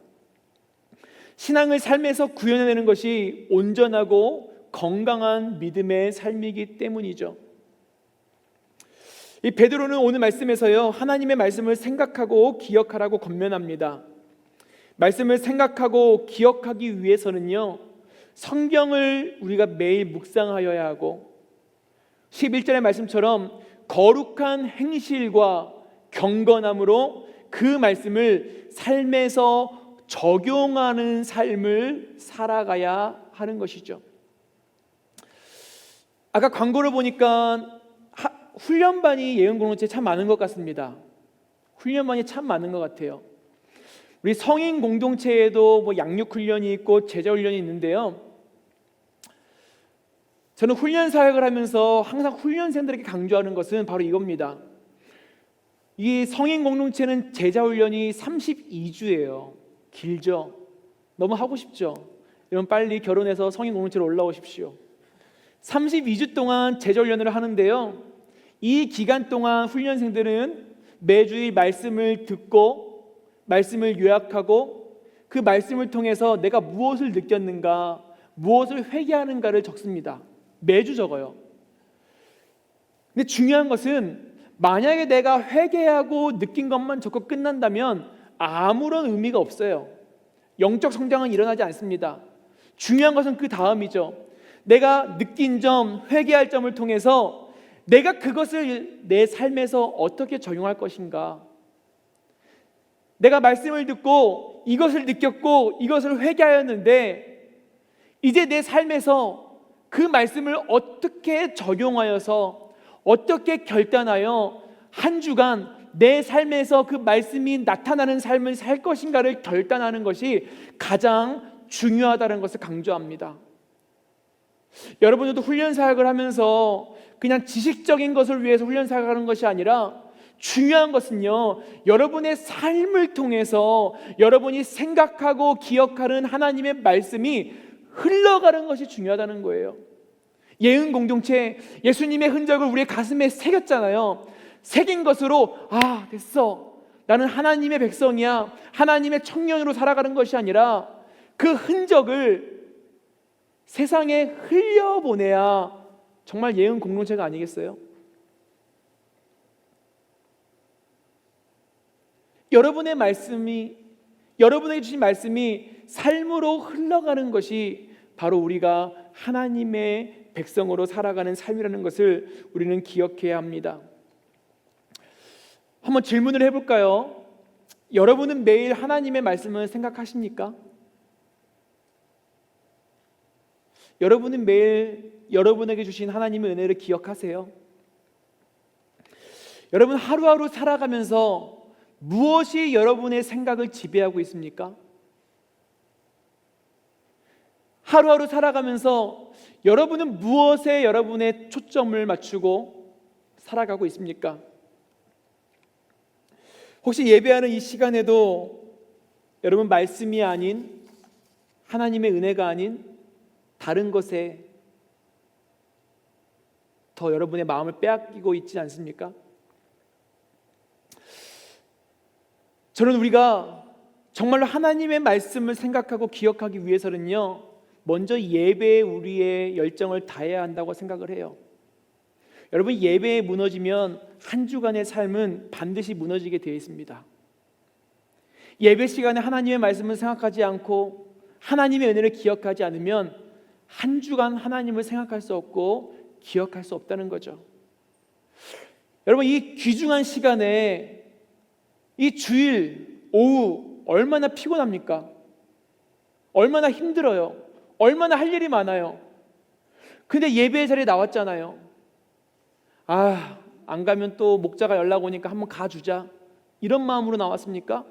신앙을 삶에서 구현해내는 것이 온전하고 건강한 믿음의 삶이기 때문이죠. 이 베드로는 오늘 말씀에서요, 하나님의 말씀을 생각하고 기억하라고 권면합니다. 말씀을 생각하고 기억하기 위해서는요, 성경을 우리가 매일 묵상하여야 하고, 11절의 말씀처럼 거룩한 행실과 경건함으로 그 말씀을 삶에서 적용하는 삶을 살아가야 하는 것이죠. 아까 광고를 보니까 훈련반이 예언 공동체에 참 많은 것 같습니다. 훈련반이 참 많은 것 같아요. 우리 성인 공동체에도 양육 훈련이 있고 제자 훈련이 있는데요, 저는 훈련 사역을 하면서 항상 훈련생들에게 강조하는 것은 바로 이겁니다. 이 성인 공동체는 제자 훈련이 32주예요. 길죠? 너무 하고 싶죠? 여러분 빨리 결혼해서 성인 공동체로 올라오십시오. 32주 동안 제자 훈련을 하는데요, 이 기간 동안 훈련생들은 매주일 말씀을 듣고 말씀을 요약하고 그 말씀을 통해서 내가 무엇을 느꼈는가, 무엇을 회개하는가를 적습니다. 매주 적어요. 근데 중요한 것은 만약에 내가 회개하고 느낀 것만 적고 끝난다면 아무런 의미가 없어요. 영적 성장은 일어나지 않습니다. 중요한 것은 그 다음이죠. 내가 느낀 점, 회개할 점을 통해서 내가 그것을 내 삶에서 어떻게 적용할 것인가. 내가 말씀을 듣고 이것을 느꼈고 이것을 회개하였는데 이제 내 삶에서 그 말씀을 어떻게 적용하여서 어떻게 결단하여 한 주간 내 삶에서 그 말씀이 나타나는 삶을 살 것인가를 결단하는 것이 가장 중요하다는 것을 강조합니다. 여러분들도 훈련 사역을 하면서 그냥 지식적인 것을 위해서 훈련 사역을 하는 것이 아니라 중요한 것은요, 여러분의 삶을 통해서 여러분이 생각하고 기억하는 하나님의 말씀이 흘러가는 것이 중요하다는 거예요. 예은 공동체, 예수님의 흔적을 우리의 가슴에 새겼잖아요. 새긴 것으로 됐어, 나는 하나님의 백성이야, 하나님의 청년으로 살아가는 것이 아니라 그 흔적을 세상에 흘려보내야 정말 예은 공동체가 아니겠어요? 여러분의 말씀이, 여러분에게 주신 말씀이 삶으로 흘러가는 것이 바로 우리가 하나님의 백성으로 살아가는 삶이라는 것을 우리는 기억해야 합니다. 한번 질문을 해볼까요? 여러분은 매일 하나님의 말씀을 생각하십니까? 여러분은 매일 여러분에게 주신 하나님의 은혜를 기억하세요? 여러분 하루하루 살아가면서 무엇이 여러분의 생각을 지배하고 있습니까? 하루하루 살아가면서 여러분은 무엇에 여러분의 초점을 맞추고 살아가고 있습니까? 혹시 예배하는 이 시간에도 여러분 말씀이 아닌, 하나님의 은혜가 아닌 다른 것에 더 여러분의 마음을 빼앗기고 있지 않습니까? 저는 우리가 정말로 하나님의 말씀을 생각하고 기억하기 위해서는요, 먼저 예배에 우리의 열정을 다해야 한다고 생각을 해요. 여러분, 예배에 무너지면 한 주간의 삶은 반드시 무너지게 되어 있습니다. 예배 시간에 하나님의 말씀을 생각하지 않고 하나님의 은혜를 기억하지 않으면 한 주간 하나님을 생각할 수 없고 기억할 수 없다는 거죠. 여러분, 이 귀중한 시간에 이 주일 오후 얼마나 피곤합니까? 얼마나 힘들어요? 얼마나 할 일이 많아요? 근데 예배의 자리에 나왔잖아요. 안 가면 또 목자가 연락 오니까 한번 가주자, 이런 마음으로 나왔습니까?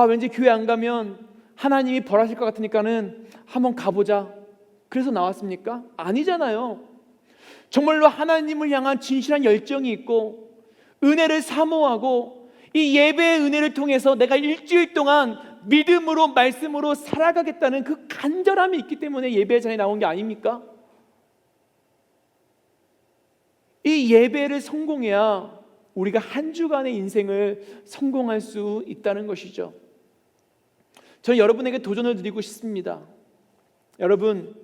왠지 교회 안 가면 하나님이 벌하실 것 같으니까는 한번 가보자, 그래서 나왔습니까? 아니잖아요. 정말로 하나님을 향한 진실한 열정이 있고 은혜를 사모하고 이 예배의 은혜를 통해서 내가 일주일 동안 믿음으로 말씀으로 살아가겠다는 그 간절함이 있기 때문에 예배 자리에 나온 게 아닙니까? 이 예배를 성공해야 우리가 한 주간의 인생을 성공할 수 있다는 것이죠. 저는 여러분에게 도전을 드리고 싶습니다. 여러분,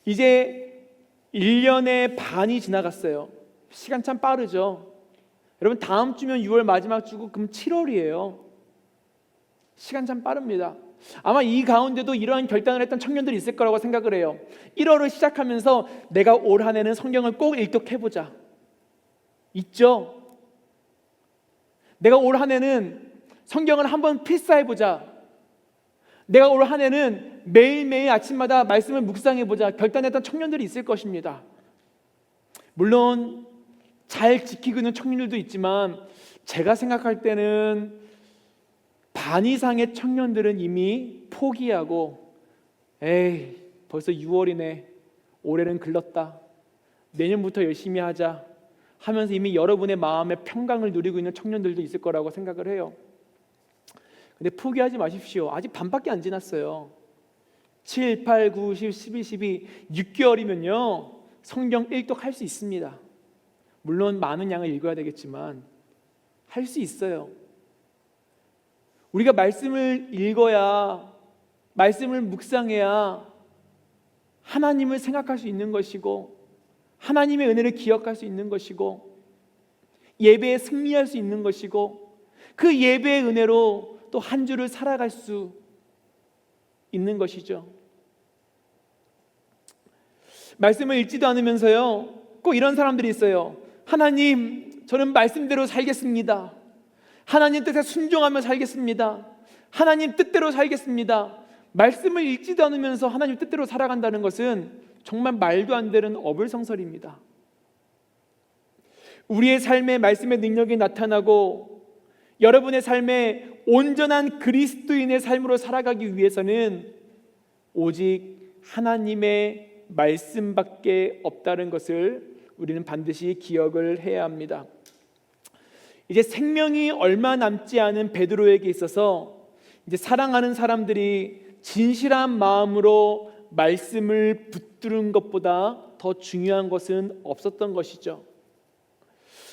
이제 1년의 반이 지나갔어요. 시간 참 빠르죠. 여러분, 다음 주면 6월 마지막 주고 그럼 7월이에요. 시간 참 빠릅니다. 아마 이 가운데도 이러한 결단을 했던 청년들이 있을 거라고 생각을 해요. 1월을 시작하면서 내가 올 한 해는 성경을 꼭 읽독해보자, 있죠? 내가 올 한 해는 성경을 한번 필사해보자, 내가 올 한 해는 매일매일 아침마다 말씀을 묵상해보자 결단했던 청년들이 있을 것입니다. 물론 잘 지키고 있는 청년들도 있지만 제가 생각할 때는 반 이상의 청년들은 이미 포기하고 벌써 6월이네, 올해는 글렀다, 내년부터 열심히 하자 하면서 이미 여러분의 마음의 평강을 누리고 있는 청년들도 있을 거라고 생각을 해요. 근데 포기하지 마십시오. 아직 반밖에 안 지났어요. 7, 8, 9, 10, 11, 12 6개월이면요 성경 일독 할 수 있습니다. 물론 많은 양을 읽어야 되겠지만 할 수 있어요. 우리가 말씀을 읽어야, 말씀을 묵상해야 하나님을 생각할 수 있는 것이고 하나님의 은혜를 기억할 수 있는 것이고 예배에 승리할 수 있는 것이고, 그 예배의 은혜로 또 한 주를 살아갈 수 있는 것이죠. 말씀을 읽지도 않으면서요, 꼭 이런 사람들이 있어요. 하나님, 저는 말씀대로 살겠습니다. 하나님 뜻에 순종하며 살겠습니다. 하나님 뜻대로 살겠습니다. 말씀을 읽지도 않으면서 하나님 뜻대로 살아간다는 것은 정말 말도 안 되는 어불성설입니다. 우리의 삶에 말씀의 능력이 나타나고 여러분의 삶에 온전한 그리스도인의 삶으로 살아가기 위해서는 오직 하나님의 말씀밖에 없다는 것을 우리는 반드시 기억을 해야 합니다. 이제 생명이 얼마 남지 않은 베드로에게 있어서 이제 사랑하는 사람들이 진실한 마음으로 말씀을 붙드는 것보다 더 중요한 것은 없었던 것이죠.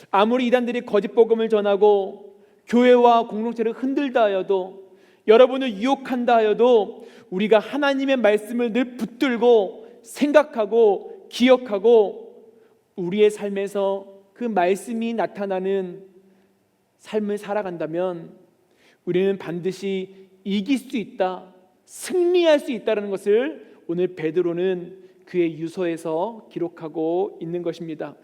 아무리 이단들이 거짓 복음을 전하고 교회와 공동체를 흔들다 하여도, 여러분을 유혹한다 하여도, 우리가 하나님의 말씀을 늘 붙들고 생각하고 기억하고 우리의 삶에서 그 말씀이 나타나는 삶을 살아간다면 우리는 반드시 이길 수 있다, 승리할 수 있다는 것을 오늘 베드로는 그의 유서에서 기록하고 있는 것입니다.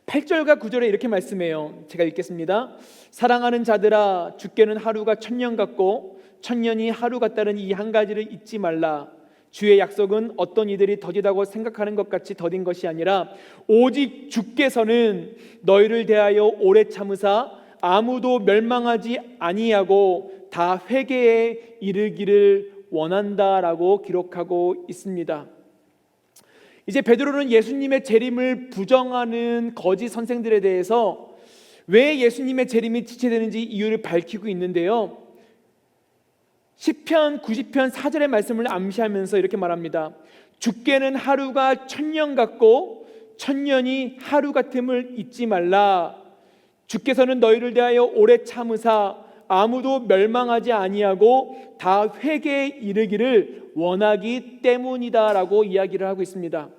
8절과 9절에 이렇게 말씀해요. 제가 읽겠습니다. 사랑하는 자들아, 주께는 하루가 1000년 같고 1000년이 하루 같다는 이 한 가지를 잊지 말라. 주의 약속은 어떤 이들이 더디다고 생각하는 것 같이 더딘 것이 아니라 오직 주께서는 너희를 대하여 오래 참으사 아무도 멸망하지 아니하고 다 회개에 이르기를 원한다라고 기록하고 있습니다. 이제 베드로는 예수님의 재림을 부정하는 거짓 선생들에 대해서 왜 예수님의 재림이 지체되는지 이유를 밝히고 있는데요, 시편 90편 4절의 말씀을 암시하면서 이렇게 말합니다. 주께는 하루가 1000년 같고 1000년이 하루 같음을 잊지 말라. 주께서는 너희를 대하여 오래 참으사 아무도 멸망하지 아니하고 다 회개에 이르기를 원하기 때문이다라고 이야기를 하고 있습니다.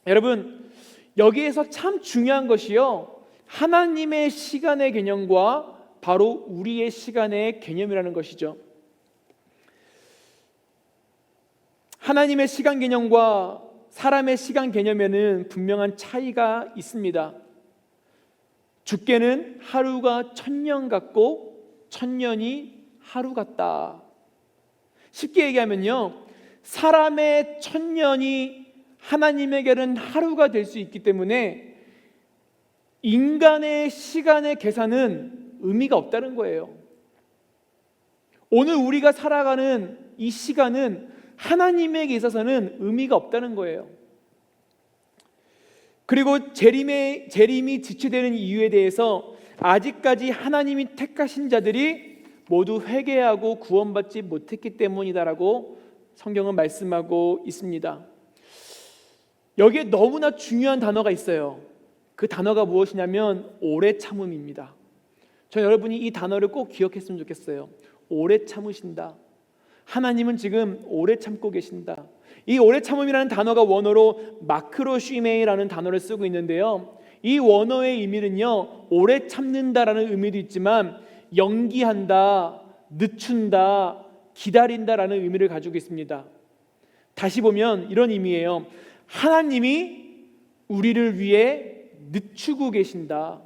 여러분, 여기에서 참 중요한 것이요, 하나님의 시간의 개념과 바로 우리의 시간의 개념이라는 것이죠. 하나님의 시간 개념과 사람의 시간 개념에는 분명한 차이가 있습니다. 주께는 하루가 1000년 같고 1000년이 하루 같다. 쉽게 얘기하면요, 사람의 1000년이 하나님에게는 하루가 될 수 있기 때문에 인간의 시간의 계산은 의미가 없다는 거예요. 오늘 우리가 살아가는 이 시간은 하나님에게 있어서는 의미가 없다는 거예요. 그리고 재림이 지체되는 이유에 대해서 아직까지 하나님이 택하신 자들이 모두 회개하고 구원받지 못했기 때문이다라고 성경은 말씀하고 있습니다. 여기에 너무나 중요한 단어가 있어요. 그 단어가 무엇이냐면 오래 참음입니다. 저 여러분이 이 단어를 꼭 기억했으면 좋겠어요. 오래 참으신다. 하나님은 지금 오래 참고 계신다. 이 오래 참음이라는 단어가 원어로 마크로쉬메이라는 단어를 쓰고 있는데요, 이 원어의 의미는요, 오래 참는다라는 의미도 있지만 연기한다, 늦춘다, 기다린다라는 의미를 가지고 있습니다. 다시 보면 이런 의미예요. 하나님이 우리를 위해 늦추고 계신다.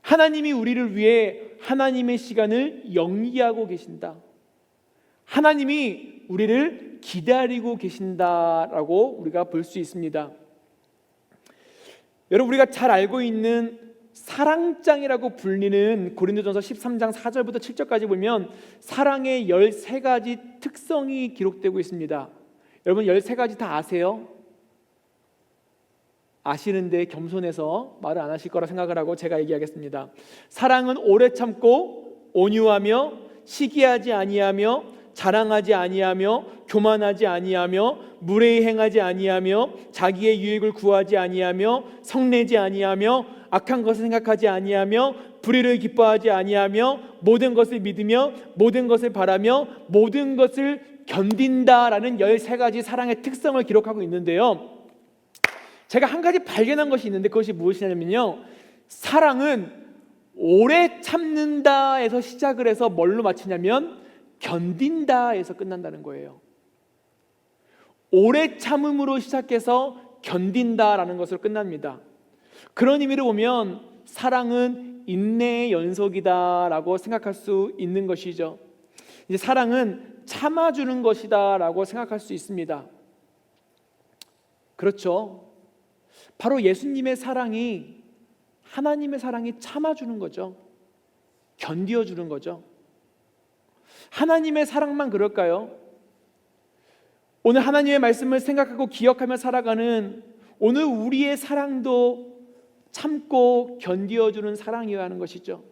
하나님이 우리를 위해 하나님의 시간을 연기하고 계신다. 하나님이 우리를 기다리고 계신다라고 우리가 볼 수 있습니다. 여러분, 우리가 잘 알고 있는 사랑장이라고 불리는 고린도전서 13장 4절부터 7절까지 보면 사랑의 13가지 특성이 기록되고 있습니다. 여러분, 13가지 다 아세요? 아시는데 겸손해서 말을 안 하실 거라 생각을 하고 제가 얘기하겠습니다. 사랑은 오래 참고 온유하며 시기하지 아니하며 자랑하지 아니하며 교만하지 아니하며 무례히 행하지 아니하며 자기의 유익을 구하지 아니하며 성내지 아니하며 악한 것을 생각하지 아니하며 불의를 기뻐하지 아니하며 모든 것을 믿으며 모든 것을 바라며 모든 것을 견딘다라는 13가지 사랑의 특성을 기록하고 있는데요, 제가 한 가지 발견한 것이 있는데 그것이 무엇이냐면요, 사랑은 오래 참는다에서 시작을 해서 뭘로 마치냐면 견딘다에서 끝난다는 거예요. 오래 참음으로 시작해서 견딘다라는 것으로 끝납니다. 그런 의미로 보면 사랑은 인내의 연속이다라고 생각할 수 있는 것이죠. 이제 사랑은 참아주는 것이다라고 생각할 수 있습니다. 그렇죠. 바로 예수님의 사랑이, 하나님의 사랑이 참아주는 거죠. 견디어주는 거죠. 하나님의 사랑만 그럴까요? 오늘 하나님의 말씀을 생각하고 기억하며 살아가는 오늘 우리의 사랑도 참고 견디어주는 사랑이어야 하는 것이죠.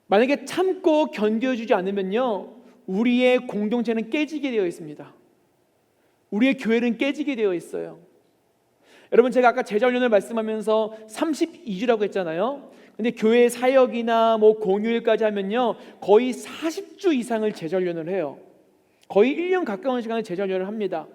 만약에 참고 견디어주지 않으면요, 우리의 공동체는 깨지게 되어 있습니다. 우리의 교회는 깨지게 되어 있어요. 여러분, 제가 아까 제자훈련을 말씀하면서 32주라고 했잖아요. 근데 교회 사역이나 공휴일까지 하면요, 거의 40주 이상을 제자훈련을 해요. 거의 1년 가까운 시간을 제자훈련을 합니다.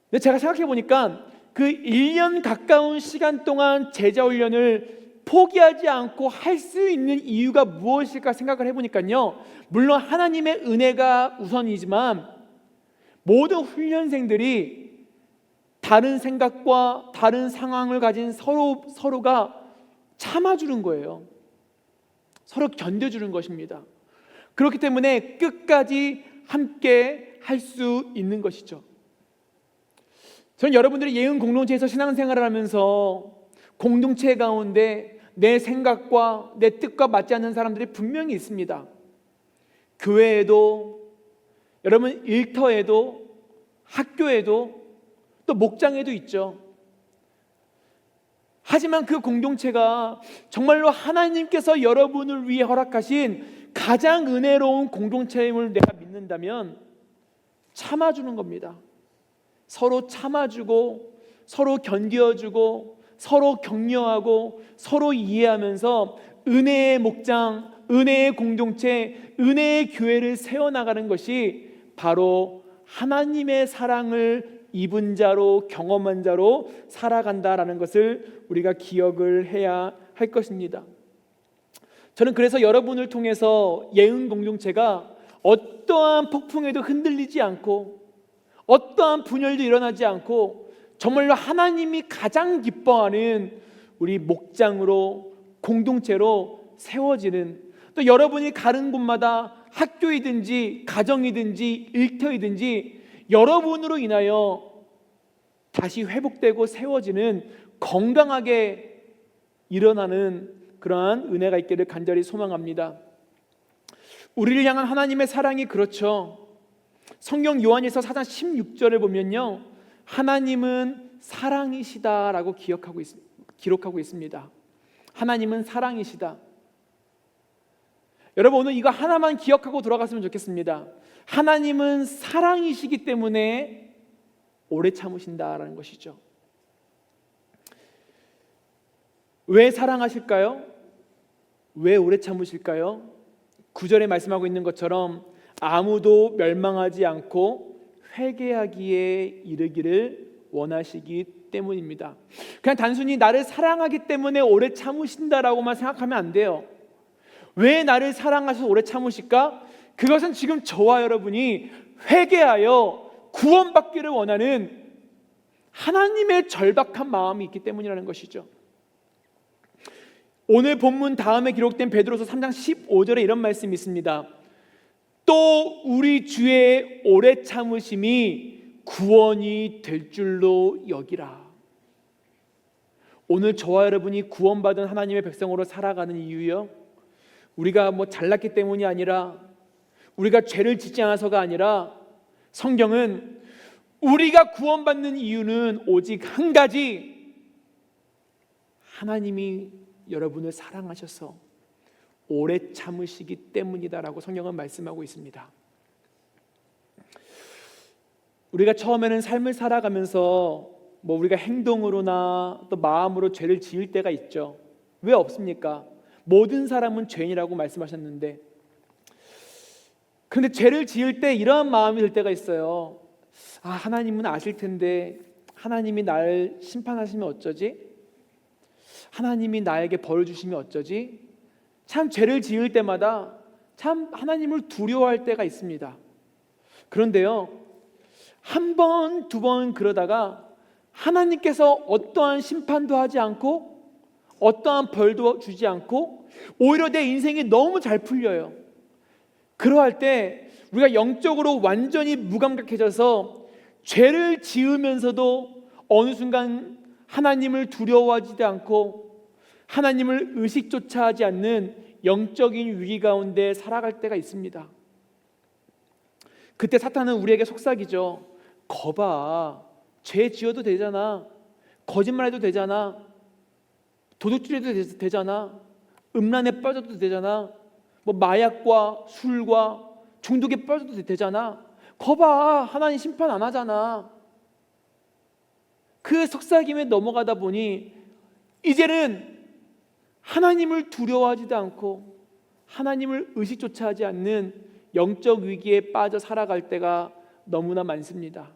근데 제가 생각해 보니까 그 1년 가까운 시간 동안 제자훈련을 포기하지 않고 할 수 있는 이유가 무엇일까 생각을 해보니까요, 물론 하나님의 은혜가 우선이지만 모든 훈련생들이 다른 생각과 다른 상황을 가진 서로가 참아주는 거예요. 서로 견뎌주는 것입니다. 그렇기 때문에 끝까지 함께 할 수 있는 것이죠. 저는 여러분들이 예은 공동체에서 신앙생활을 하면서 공동체 가운데 내 생각과 내 뜻과 맞지 않는 사람들이 분명히 있습니다. 교회에도, 여러분 일터에도, 학교에도, 또 목장에도 있죠. 하지만 그 공동체가 정말로 하나님께서 여러분을 위해 허락하신 가장 은혜로운 공동체임을 내가 믿는다면 참아주는 겁니다. 서로 참아주고, 서로 견디어주고, 서로 격려하고, 서로 이해하면서 은혜의 목장, 은혜의 공동체, 은혜의 교회를 세워나가는 것이 바로 하나님의 사랑을 입은 자로, 경험한 자로 살아간다라는 것을 우리가 기억을 해야 할 것입니다. 저는 그래서 여러분을 통해서 예은 공동체가 어떠한 폭풍에도 흔들리지 않고, 어떠한 분열도 일어나지 않고, 정말로 하나님이 가장 기뻐하는 우리 목장으로, 공동체로 세워지는, 또 여러분이 가는 곳마다 학교이든지 가정이든지 일터이든지 여러분으로 인하여 다시 회복되고 세워지는, 건강하게 일어나는 그러한 은혜가 있기를 간절히 소망합니다. 우리를 향한 하나님의 사랑이 그렇죠. 성경 요한일서 4장 16절을 보면요, 하나님은 사랑이시다라고 기록하고 있습니다. 하나님은 사랑이시다. 여러분, 오늘 이거 하나만 기억하고 돌아갔으면 좋겠습니다. 하나님은 사랑이시기 때문에 오래 참으신다라는 것이죠. 왜 사랑하실까요? 왜 오래 참으실까요? 9절에 말씀하고 있는 것처럼 아무도 멸망하지 않고 회개하기에 이르기를 원하시기 때문입니다. 그냥 단순히 나를 사랑하기 때문에 오래 참으신다라고만 생각하면 안 돼요. 왜 나를 사랑하셔서 오래 참으실까? 그것은 지금 저와 여러분이 회개하여 구원받기를 원하는 하나님의 절박한 마음이 있기 때문이라는 것이죠. 오늘 본문 다음에 기록된 베드로서 3장 15절에 이런 말씀이 있습니다. 또 우리 주의 오래 참으심이 구원이 될 줄로 여기라. 오늘 저와 여러분이 구원받은 하나님의 백성으로 살아가는 이유요, 우리가 잘났기 때문이 아니라, 우리가 죄를 짓지 않아서가 아니라, 성경은 우리가 구원받는 이유는 오직 한 가지, 하나님이 여러분을 사랑하셔서 오래 참으시기 때문이다라고 성경은 말씀하고 있습니다. 우리가 처음에는 삶을 살아가면서 우리가 행동으로나 또 마음으로 죄를 지을 때가 있죠. 왜 없습니까? 모든 사람은 죄인이라고 말씀하셨는데, 그런데 죄를 지을 때 이러한 마음이 들 때가 있어요. 하나님은 아실 텐데 하나님이 날 심판하시면 어쩌지? 하나님이 나에게 벌 주시면 어쩌지? 참 죄를 지을 때마다 참 하나님을 두려워할 때가 있습니다. 그런데요, 한 번, 두 번 그러다가 하나님께서 어떠한 심판도 하지 않고 어떠한 벌도 주지 않고 오히려 내 인생이 너무 잘 풀려요. 그러할 때 우리가 영적으로 완전히 무감각해져서 죄를 지으면서도 어느 순간 하나님을 두려워하지 않고 하나님을 의식조차 하지 않는 영적인 위기 가운데 살아갈 때가 있습니다. 그때 사탄은 우리에게 속삭이죠. 거봐, 죄 지어도 되잖아, 거짓말해도 되잖아, 도둑질해도 되잖아, 음란에 빠져도 되잖아, 뭐 마약과 술과 중독에 빠져도 되잖아, 거봐, 하나님 심판 안 하잖아. 그 속삭임에 넘어가다 보니 이제는 하나님을 두려워하지도 않고 하나님을 의식조차 하지 않는 영적 위기에 빠져 살아갈 때가 너무나 많습니다.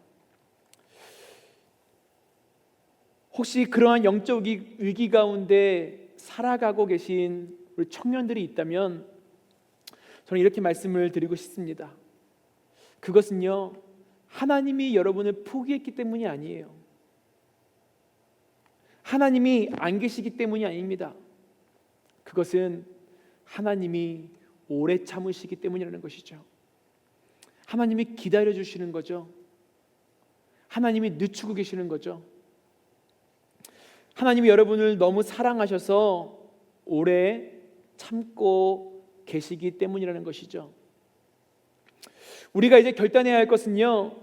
혹시 그러한 영적 위기 가운데 살아가고 계신 우리 청년들이 있다면 저는 이렇게 말씀을 드리고 싶습니다. 그것은요, 하나님이 여러분을 포기했기 때문이 아니에요. 하나님이 안 계시기 때문이 아닙니다. 그것은 하나님이 오래 참으시기 때문이라는 것이죠. 하나님이 기다려 주시는 거죠. 하나님이 늦추고 계시는 거죠. 하나님이 여러분을 너무 사랑하셔서 오래 참고 계시기 때문이라는 것이죠. 우리가 이제 결단해야 할 것은요,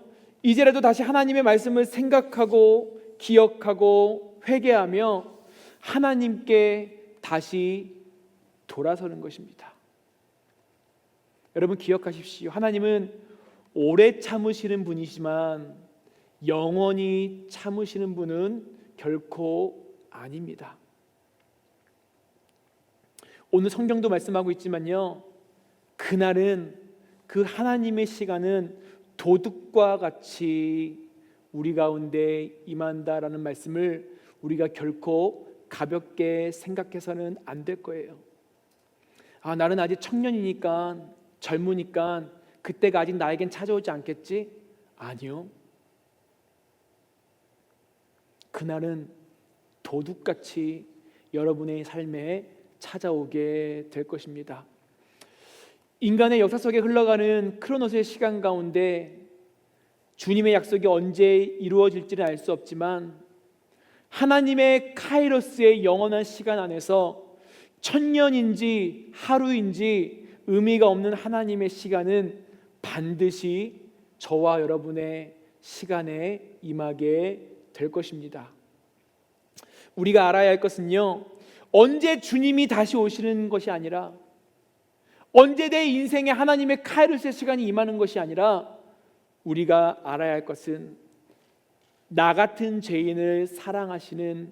이제라도 다시 하나님의 말씀을 생각하고 기억하고 회개하며 하나님께 다시 돌아서는 것입니다. 여러분 기억하십시오. 하나님은 오래 참으시는 분이지만 영원히 참으시는 분은 결코 아닙니다. 오늘 성경도 말씀하고 있지만요, 그날은, 그 하나님의 시간은 도둑과 같이 우리 가운데 임한다라는 말씀을 우리가 결코 가볍게 생각해서는 안 될 거예요. 아, 나는 아직 청년이니까, 젊으니까 그때가 아직 나에겐 찾아오지 않겠지? 아니요. 그날은 도둑같이 여러분의 삶에 찾아오게 될 것입니다. 인간의 역사 속에 흘러가는 크로노스의 시간 가운데 주님의 약속이 언제 이루어질지는 알 수 없지만 하나님의 카이로스의 영원한 시간 안에서 천년인지 하루인지 의미가 없는 하나님의 시간은 반드시 저와 여러분의 시간에 임하게 될 것입니다. 우리가 알아야 할 것은요, 언제 주님이 다시 오시는 것이 아니라, 언제 내 인생에 하나님의 카이로스의 시간이 임하는 것이 아니라, 우리가 알아야 할 것은 나 같은 죄인을 사랑하시는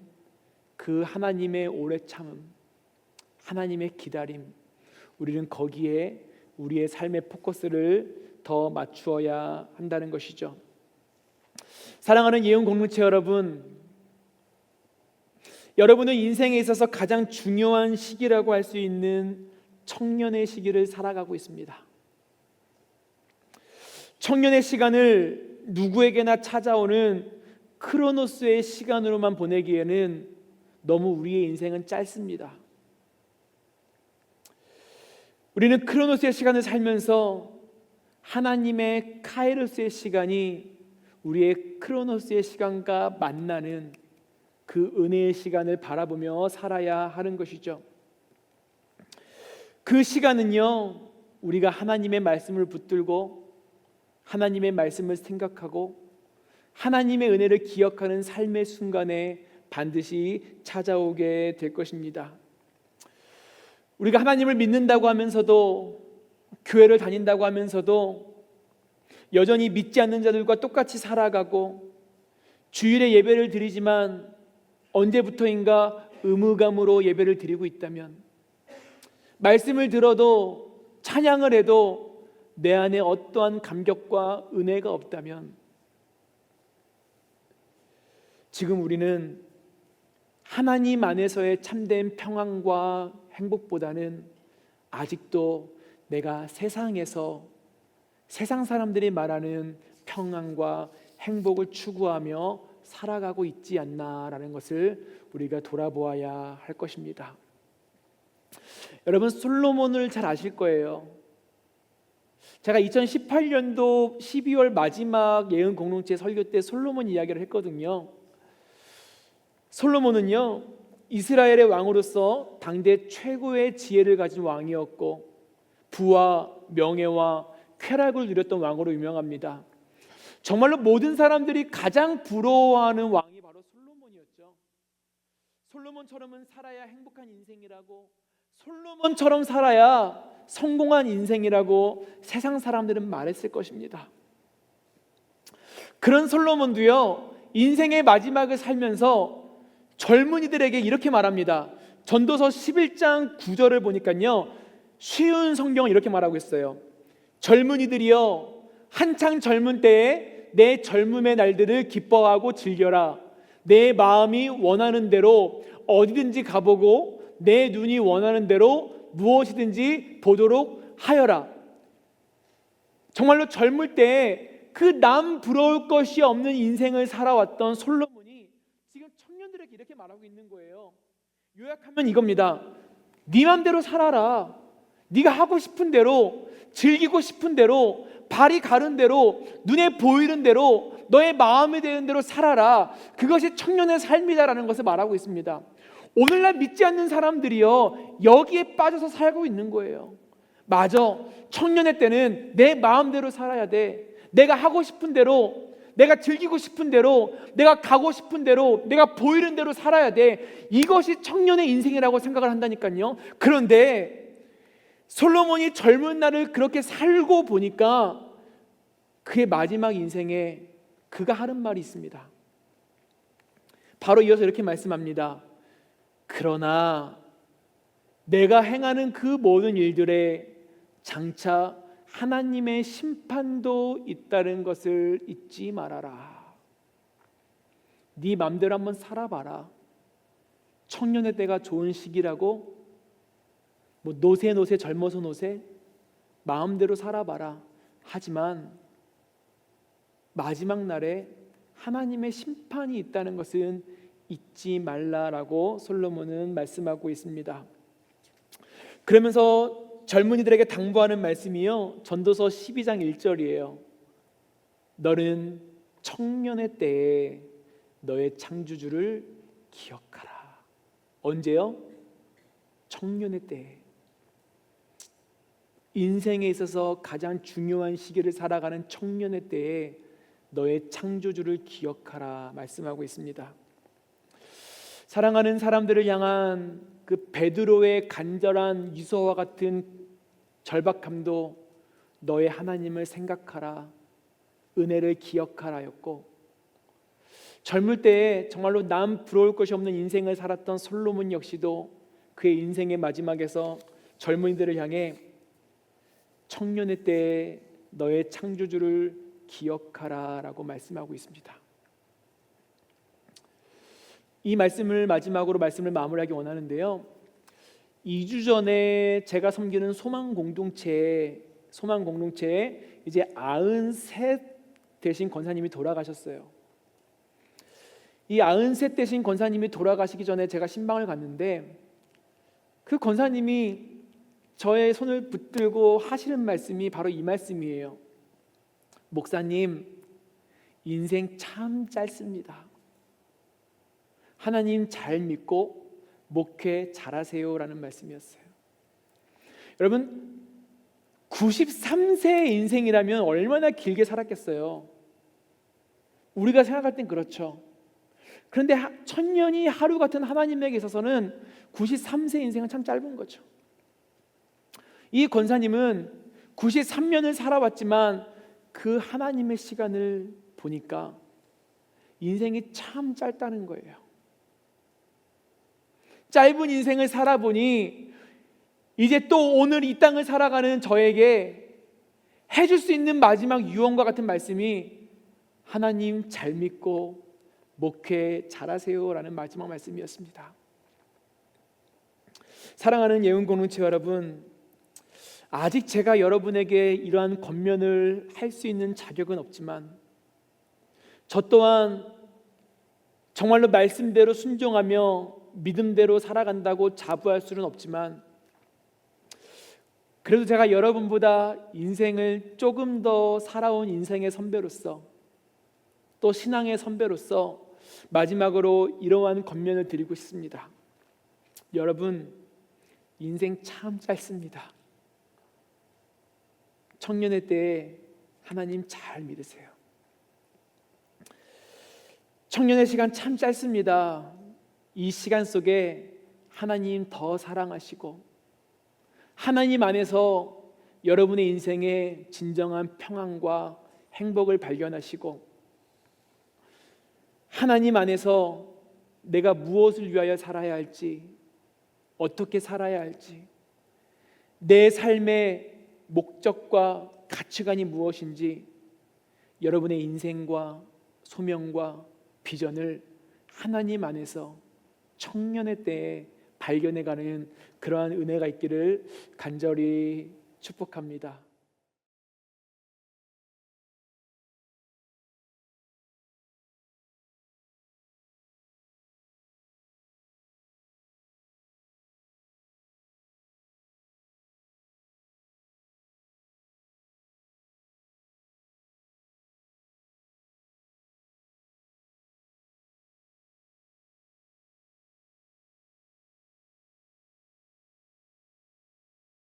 그 하나님의 오래 참음, 하나님의 기다림, 우리는 거기에 우리의 삶의 포커스를 더 맞추어야 한다는 것이죠. 사랑하는 예언 공동체 여러분, 여러분은 인생에 있어서 가장 중요한 시기라고 할 수 있는 청년의 시기를 살아가고 있습니다. 청년의 시간을 누구에게나 찾아오는 크로노스의 시간으로만 보내기에는 너무 우리의 인생은 짧습니다. 우리는 크로노스의 시간을 살면서 하나님의 카이로스의 시간이 우리의 크로노스의 시간과 만나는 그 은혜의 시간을 바라보며 살아야 하는 것이죠. 그 시간은요, 우리가 하나님의 말씀을 붙들고 하나님의 말씀을 생각하고 하나님의 은혜를 기억하는 삶의 순간에 반드시 찾아오게 될 것입니다. 우리가 하나님을 믿는다고 하면서도, 교회를 다닌다고 하면서도 여전히 믿지 않는 자들과 똑같이 살아가고 주일에 예배를 드리지만 언제부터인가 의무감으로 예배를 드리고 있다면, 말씀을 들어도 찬양을 해도 내 안에 어떠한 감격과 은혜가 없다면, 지금 우리는 하나님 안에서의 참된 평안과 행복보다는 아직도 내가 세상에서 세상 사람들이 말하는 평안과 행복을 추구하며 살아가고 있지 않나라는 것을 우리가 돌아보아야 할 것입니다. 여러분, 솔로몬을 잘 아실 거예요. 제가 2018년도 12월 마지막 예언 공동체 설교 때 솔로몬 이야기를 했거든요. 솔로몬은요, 이스라엘의 왕으로서 당대 최고의 지혜를 가진 왕이었고 부와 명예와 쾌락을 누렸던 왕으로 유명합니다. 정말로 모든 사람들이 가장 부러워하는 왕이 바로 솔로몬이었죠. 솔로몬처럼은 살아야 행복한 인생이라고, 솔로몬처럼 살아야 성공한 인생이라고 세상 사람들은 말했을 것입니다. 그런 솔로몬도요, 인생의 마지막을 살면서 젊은이들에게 이렇게 말합니다. 전도서 11장 9절을 보니까요, 쉬운 성경을 이렇게 말하고 있어요. 젊은이들이여, 한창 젊은 때에 내 젊음의 날들을 기뻐하고 즐겨라. 내 마음이 원하는 대로 어디든지 가보고 내 눈이 원하는 대로 무엇이든지 보도록 하여라. 정말로 젊을 때 그 남 부러울 것이 없는 인생을 살아왔던 솔로몬이 지금 청년들에게 이렇게 말하고 있는 거예요. 요약하면 이겁니다. 네 맘대로 살아라. 네가 하고 싶은 대로, 즐기고 싶은 대로, 발이 가는 대로, 눈에 보이는 대로, 너의 마음에 드는 대로 살아라. 그것이 청년의 삶이다라는 것을 말하고 있습니다. 오늘날 믿지 않는 사람들이요, 여기에 빠져서 살고 있는 거예요. 맞아, 청년의 때는 내 마음대로 살아야 돼. 내가 하고 싶은 대로, 내가 즐기고 싶은 대로, 내가 가고 싶은 대로, 내가 보이는 대로 살아야 돼. 이것이 청년의 인생이라고 생각을 한다니까요. 그런데 솔로몬이 젊은 날을 그렇게 살고 보니까 그의 마지막 인생에 그가 하는 말이 있습니다. 바로 이어서 이렇게 말씀합니다. 그러나 내가 행하는 그 모든 일들에 장차 하나님의 심판도 있다는 것을 잊지 말아라. 네 맘대로 한번 살아봐라. 청년의 때가 좋은 시기라고, 뭐 노세 젊어서 노세, 마음대로 살아봐라. 하지만 마지막 날에 하나님의 심판이 있다는 것은 잊지 말라라고 솔로몬은 말씀하고 있습니다. 그러면서 젊은이들에게 당부하는 말씀이요, 전도서 12장 1절이에요. 너는 청년의 때에 너의 창조주를 기억하라. 언제요? 청년의 때에. 인생에 있어서 가장 중요한 시기를 살아가는 청년의 때에 너의 창조주를 기억하라 말씀하고 있습니다. 사랑하는 사람들을 향한 그 베드로의 간절한 유서와 같은 절박함도 너의 하나님을 생각하라, 은혜를 기억하라였고, 젊을 때에 정말로 남 부러울 것이 없는 인생을 살았던 솔로몬 역시도 그의 인생의 마지막에서 젊은이들을 향해 청년의 때에 너의 창조주를 기억하라라고 말씀하고 있습니다. 이 말씀을 마지막으로 말씀을 마무리하기 원하는데요, 2주 전에 제가 섬기는 소망 공동체에 이제 93 되신 권사님이 돌아가셨어요. 이 93 되신 권사님이 돌아가시기 전에 제가 신방을 갔는데 그 권사님이 저의 손을 붙들고 하시는 말씀이 바로 이 말씀이에요. 목사님, 인생 참 짧습니다. 하나님 잘 믿고 목회 잘하세요라는 말씀이었어요. 여러분, 93세의 인생이라면 얼마나 길게 살았겠어요. 우리가 생각할 땐 그렇죠. 그런데 천년이 하루 같은 하나님에게 있어서는 93세 인생은 참 짧은 거죠. 이 권사님은 93년을 살아왔지만 그 하나님의 시간을 보니까 인생이 참 짧다는 거예요. 짧은 인생을 살아보니 이제 또 오늘 이 땅을 살아가는 저에게 해줄 수 있는 마지막 유언과 같은 말씀이 하나님 잘 믿고 목회 잘하세요라는 마지막 말씀이었습니다. 사랑하는 예언 공동체 여러분, 아직 제가 여러분에게 이러한 권면을 할 수 있는 자격은 없지만 저 또한 정말로 말씀대로 순종하며 믿음대로 살아간다고 자부할 수는 없지만 그래도 제가 여러분보다 인생을 조금 더 살아온 인생의 선배로서 또 신앙의 선배로서 마지막으로 이러한 권면을 드리고 싶습니다. 여러분, 인생 참 짧습니다. 청년의 때에 하나님 잘 믿으세요. 청년의 시간 참 짧습니다. 이 시간 속에 하나님 더 사랑하시고 하나님 안에서 여러분의 인생에 진정한 평안과 행복을 발견하시고 하나님 안에서 내가 무엇을 위하여 살아야 할지, 어떻게 살아야 할지, 내 삶의 목적과 가치관이 무엇인지 여러분의 인생과 소명과 비전을 하나님 안에서 청년의 때에 발견해가는 그러한 은혜가 있기를 간절히 축복합니다.